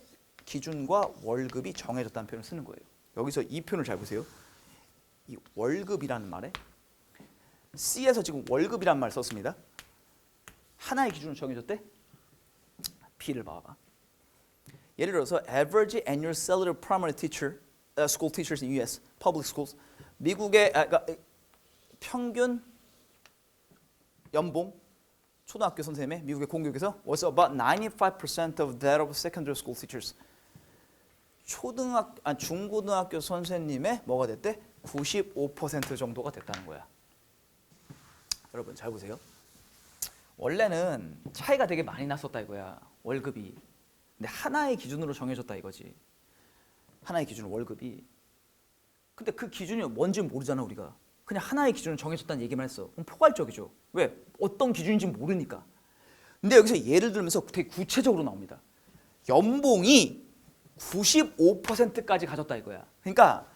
기준과 월급이 정해졌다는 표현을 쓰는 거예요. 여기서 이 표현을 잘 보세요. 이 월급이라는 말에 C에서 지금 월급이라는 말 썼습니다. 하나의 기준으로 정해졌대? B를 봐봐. 예를 들어서 average annual salary of primary teacher, school teachers in U.S. public schools. 미국의 그러니까 평균 연봉 초등학교 선생님의 미국의 공교육에서 was about 95% of that of secondary school teachers. 중고등학교 선생님의 뭐가 됐대? 95% 정도가 됐다는 거야. 여러분 잘 보세요. 원래는 차이가 되게 많이 났었다 이거야. 월급이. 근데 하나의 기준으로 정해졌다 이거지. 하나의 기준 월급이. 근데 그 기준이 뭔지 모르잖아 우리가. 그냥 하나의 기준으로 정해졌다는 얘기만 했어. 그럼 포괄적이죠. 왜? 어떤 기준인지 모르니까. 근데 여기서 예를 들면서 되게 구체적으로 나옵니다. 연봉이 95%까지 가졌다 이거야. 그러니까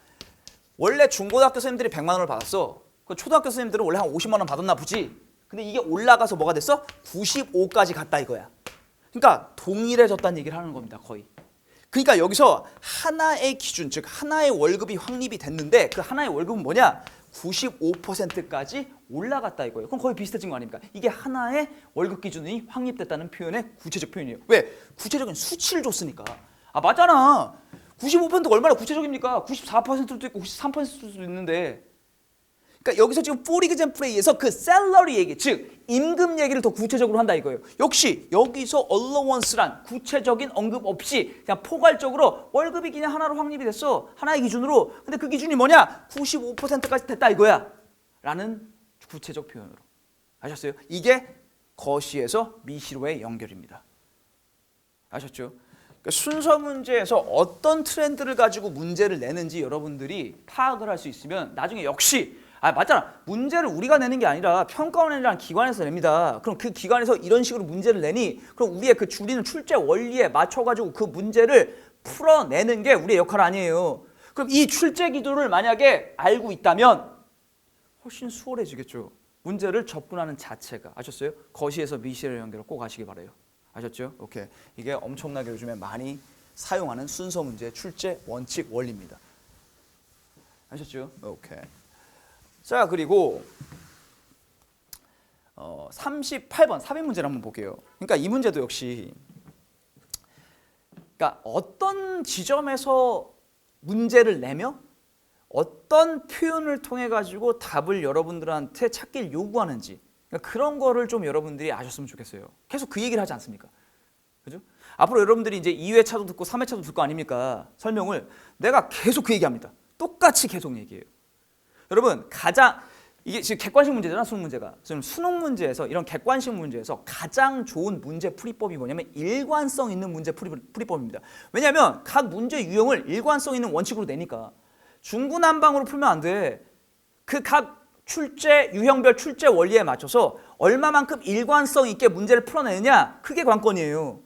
원래 중고등학교 선생님들이 100만 원을 받았어. 그 초등학교 선생님들은 원래 한 50만 원 받았나 보지. 근데 이게 올라가서 뭐가 됐어? 95까지 갔다 이거야. 그러니까 동일해졌다는 얘기를 하는 겁니다. 거의. 그러니까 여기서 하나의 기준, 즉 하나의 월급이 확립이 됐는데 그 하나의 월급은 뭐냐? 95%까지 올라갔다 이거예요. 그럼 거의 비슷해진 거 아닙니까? 이게 하나의 월급 기준이 확립됐다는 표현의 구체적 표현이에요. 왜? 구체적인 수치를 줬으니까. 아 맞잖아. 95%가 얼마나 구체적입니까? 94%도 있고 93%도 있는데. 그러니까 여기서 지금 for example에서 그 salary 얘기, 즉 임금 얘기를 더 구체적으로 한다 이거예요. 역시 여기서 allowance란 구체적인 언급 없이 그냥 포괄적으로 월급이 그냥 하나로 확립이 됐어. 하나의 기준으로. 근데 그 기준이 뭐냐? 95%까지 됐다 이거야. 라는 구체적 표현으로. 아셨어요? 이게 거시에서 미시로의 연결입니다. 아셨죠? 그러니까 순서 문제에서 어떤 트렌드를 가지고 문제를 내는지 여러분들이 파악을 할 수 있으면 나중에 역시 맞잖아. 문제를 우리가 내는 게 아니라 평가원이라는 기관에서 냅니다. 그럼 그 기관에서 이런 식으로 문제를 내니 그럼 우리의 그 줄이는 출제 원리에 맞춰가지고 그 문제를 풀어내는 게 우리의 역할 아니에요. 그럼 이 출제 기도를 만약에 알고 있다면 훨씬 수월해지겠죠. 문제를 접근하는 자체가. 아셨어요? 거시에서 미시의 연결을 꼭 하시기 바라요. 아셨죠? 오케이. 이게 엄청나게 요즘에 많이 사용하는 순서 문제 출제 원칙 원리입니다. 아셨죠? 오케이. 자 그리고 38번 삽입 문제를 한번 볼게요. 그러니까 이 문제도 역시 그러니까 어떤 지점에서 문제를 내며 어떤 표현을 통해 가지고 답을 여러분들한테 찾길 요구하는지 그러니까 그런 거를 좀 여러분들이 아셨으면 좋겠어요. 계속 그 얘기를 하지 않습니까? 그죠? 앞으로 여러분들이 이제 2회차도 듣고 3회차도 듣고 아닙니까? 설명을 내가 계속 그 얘기합니다. 똑같이 계속 얘기해요. 여러분 이게 지금 객관식 문제잖아. 수능 문제가. 지금 수능 문제에서 이런 객관식 문제에서 가장 좋은 문제 풀이법이 뭐냐면 일관성 있는 문제 풀이법입니다. 왜냐하면 각 문제 유형을 일관성 있는 원칙으로 내니까 중구난방으로 풀면 안 돼. 그 각 출제 유형별 출제 원리에 맞춰서 얼마만큼 일관성 있게 문제를 풀어내느냐 그게 관건이에요.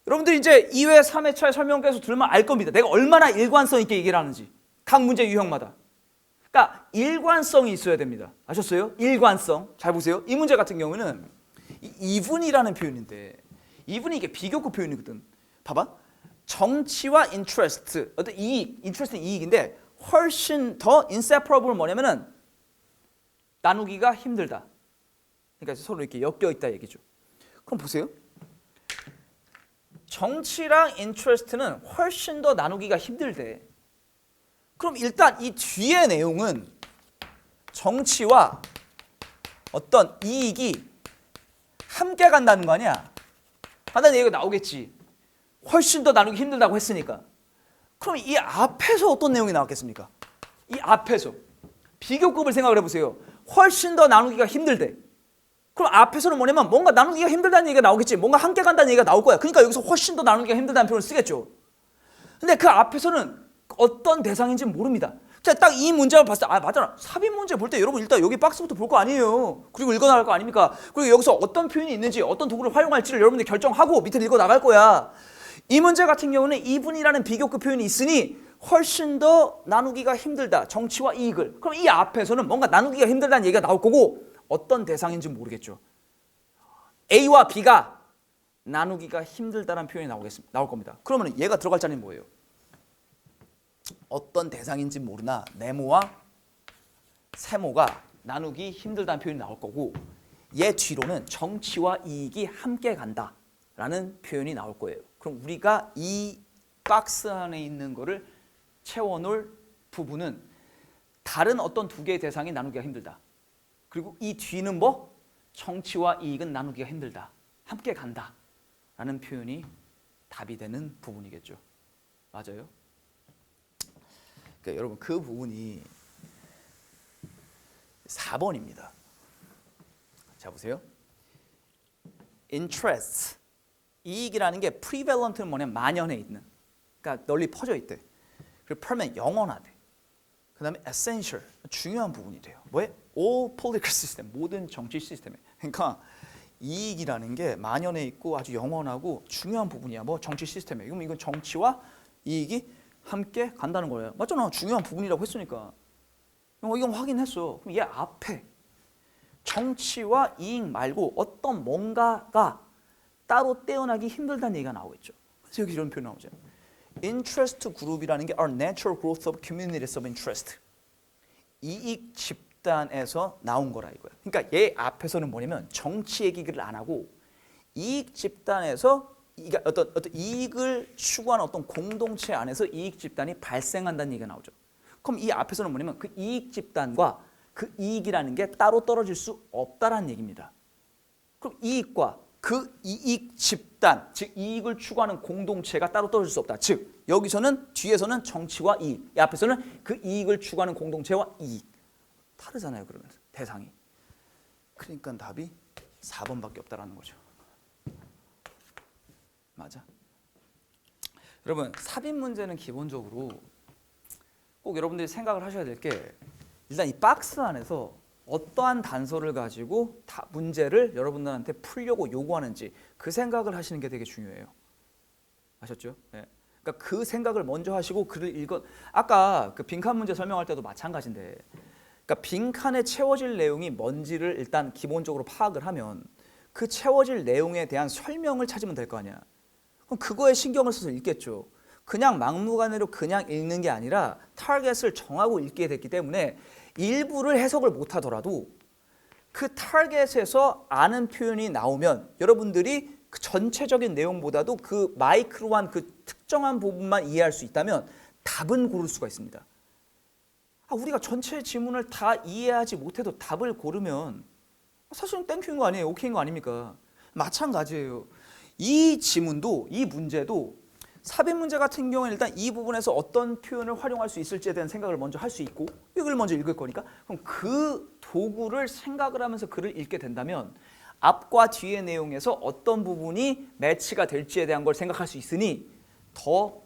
여러분들이 이제 2회, 3회차의 설명에서 들으면 알 겁니다. 내가 얼마나 일관성 있게 얘기를 하는지 각 문제 유형마다. 그러니까 일관성이 있어야 됩니다. 아셨어요? 일관성. 잘 보세요. 이 문제 같은 경우는 even이라는 표현인데 even이 이게 비교급 표현이거든. 봐봐. 정치와 interest, 어떤 이익, interest는 이익인데 훨씬 더 inseparable 뭐냐면은 나누기가 힘들다. 그러니까 서로 이렇게 엮여 있다 얘기죠. 그럼 보세요. 정치랑 interest는 훨씬 더 나누기가 힘들대. 그럼 일단 이 뒤의 내용은 정치와 어떤 이익이 함께 간다는 거 아니야? 간다는 얘기가 나오겠지. 훨씬 더 나누기 힘들다고 했으니까. 그럼 이 앞에서 어떤 내용이 나왔겠습니까? 이 앞에서 비교급을 생각을 해보세요. 훨씬 더 나누기가 힘들대. 그럼 앞에서는 뭐냐면 뭔가 나누기가 힘들다는 얘기가 나오겠지. 뭔가 함께 간다는 얘기가 나올 거야. 그러니까 여기서 훨씬 더 나누기가 힘들다는 표현을 쓰겠죠. 근데 그 앞에서는 어떤 대상인지 모릅니다. 자, 딱 이 문제를 봤을 때 맞잖아. 삽입 문제 볼 때 여러분 일단 여기 박스부터 볼 거 아니에요. 그리고 읽어 나갈 거 아닙니까? 그리고 여기서 어떤 표현이 있는지 어떤 도구를 활용할지를 여러분들이 결정하고 밑에 읽어 나갈 거야. 이 문제 같은 경우는 이분이라는 비교급 표현이 있으니 훨씬 더 나누기가 힘들다. 정치와 이익을. 그럼 이 앞에서는 뭔가 나누기가 힘들다는 얘기가 나올 거고 어떤 대상인지 모르겠죠. A와 B가 나누기가 힘들다는 표현이 나올 겁니다. 그러면 얘가 들어갈 자리는 뭐예요? 어떤 대상인지 모르나 네모와 세모가 나누기 힘들다는 표현이 나올 거고 얘 뒤로는 정치와 이익이 함께 간다 라는 표현이 나올 거예요. 그럼 우리가 이 박스 안에 있는 거를 채워놓을 부분은 다른 어떤 두 개의 대상이 나누기가 힘들다. 그리고 이 뒤는 뭐? 정치와 이익은 나누기가 힘들다. 함께 간다. 라는 표현이 답이 되는 부분이겠죠. 맞아요? 그러니까 여러분 그 부분이 4번입니다. 자 보세요. interest 이익이라는 게 prevalent는 뭐냐 만연해 있는. 그러니까 널리 퍼져 있대. 그리고 permanent 영원하대. 그다음에 essential 중요한 부분이 돼요. 뭐에? all political system 모든 정치 시스템에. 그러니까 이익이라는 게 만연해 있고 아주 영원하고 중요한 부분이야. 뭐 정치 시스템에. 그럼 이건 정치와 이익이 함께 간다는 거예요. 맞잖아. 중요한 부분이라고 했으니까. 이건 확인했어. 그럼 얘 앞에 정치와 이익 말고 어떤 뭔가가 따로 떼어나기 힘들다는 얘기가 나오겠죠. 그래서 여기 이런 표현 나오죠. interest 그룹이라는 게 are natural growth of communities of interest. 이익 집단에서 나온 거라 이거야. 그러니까 얘 앞에서는 뭐냐면 정치 얘기를 안 하고 이익 집단에서 어떤 이익을 추구하는 어떤 공동체 안에서 이익 집단이 발생한다는 얘기가 나오죠. 그럼 이 앞에서는 뭐냐면 그 이익 집단과 그 이익이라는 게 따로 떨어질 수 없다라는 얘기입니다. 그럼 이익과 그 이익 집단, 즉 이익을 추구하는 공동체가 따로 떨어질 수 없다. 즉 여기서는 뒤에서는 정치와 이익, 이 앞에서는 그 이익을 추구하는 공동체와 이익. 다르잖아요. 그러면서 대상이. 그러니까 답이 4번밖에 없다라는 거죠. 맞아. 여러분 삽입 문제는 기본적으로 꼭 여러분들이 생각을 하셔야 될 게 일단 이 박스 안에서 어떠한 단서를 가지고 문제를 여러분들한테 풀려고 요구하는지 그 생각을 하시는 게 되게 중요해요. 아셨죠? 네. 그러니까 그 생각을 먼저 하시고 글을 아까 그 빈칸 문제 설명할 때도 마찬가지인데 그러니까 빈칸에 채워질 내용이 뭔지를 일단 기본적으로 파악을 하면 그 채워질 내용에 대한 설명을 찾으면 될 거 아니야. 그럼 그거에 신경을 써서 읽겠죠. 그냥 막무가내로 그냥 읽는 게 아니라 타겟을 정하고 읽게 됐기 때문에 일부를 해석을 못하더라도 그 타겟에서 아는 표현이 나오면 여러분들이 그 전체적인 내용보다도 그 마이크로한 그 특정한 부분만 이해할 수 있다면 답은 고를 수가 있습니다. 우리가 전체 지문을 다 이해하지 못해도 답을 고르면 사실은 땡큐인 거 아니에요? 오케이인 거 아닙니까? 마찬가지예요. 이 지문도 이 문제도 삽입 문제 같은 경우는 일단 이 부분에서 어떤 표현을 활용할 수 있을지에 대한 생각을 먼저 할 수 있고 이걸 먼저 읽을 거니까 그럼 그 도구를 생각을 하면서 글을 읽게 된다면 앞과 뒤의 내용에서 어떤 부분이 매치가 될지에 대한 걸 생각할 수 있으니 더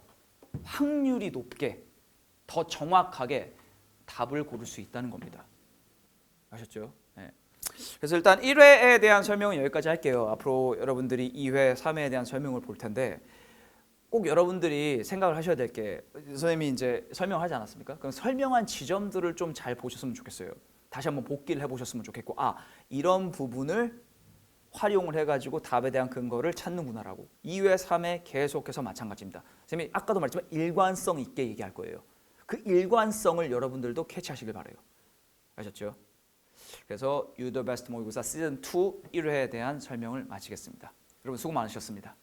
확률이 높게 더 정확하게 답을 고를 수 있다는 겁니다. 아셨죠? 네. 그래서 일단 1회에 대한 설명은 여기까지 할게요. 앞으로 여러분들이 2회, 3회에 대한 설명을 볼 텐데 꼭 여러분들이 생각을 하셔야 될 게 선생님이 이제 설명하지 않았습니까? 그럼 설명한 지점들을 좀 잘 보셨으면 좋겠어요. 다시 한번 복기를 해보셨으면 좋겠고 이런 부분을 활용을 해가지고 답에 대한 근거를 찾는구나라고 2회, 3회 계속해서 마찬가지입니다. 선생님이 아까도 말했지만 일관성 있게 얘기할 거예요. 그 일관성을 여러분들도 캐치하시길 바라요. 아셨죠? 그래서 You the Best 모의고사 시즌 2 1회에 대한 설명을 마치겠습니다. 여러분 수고 많으셨습니다.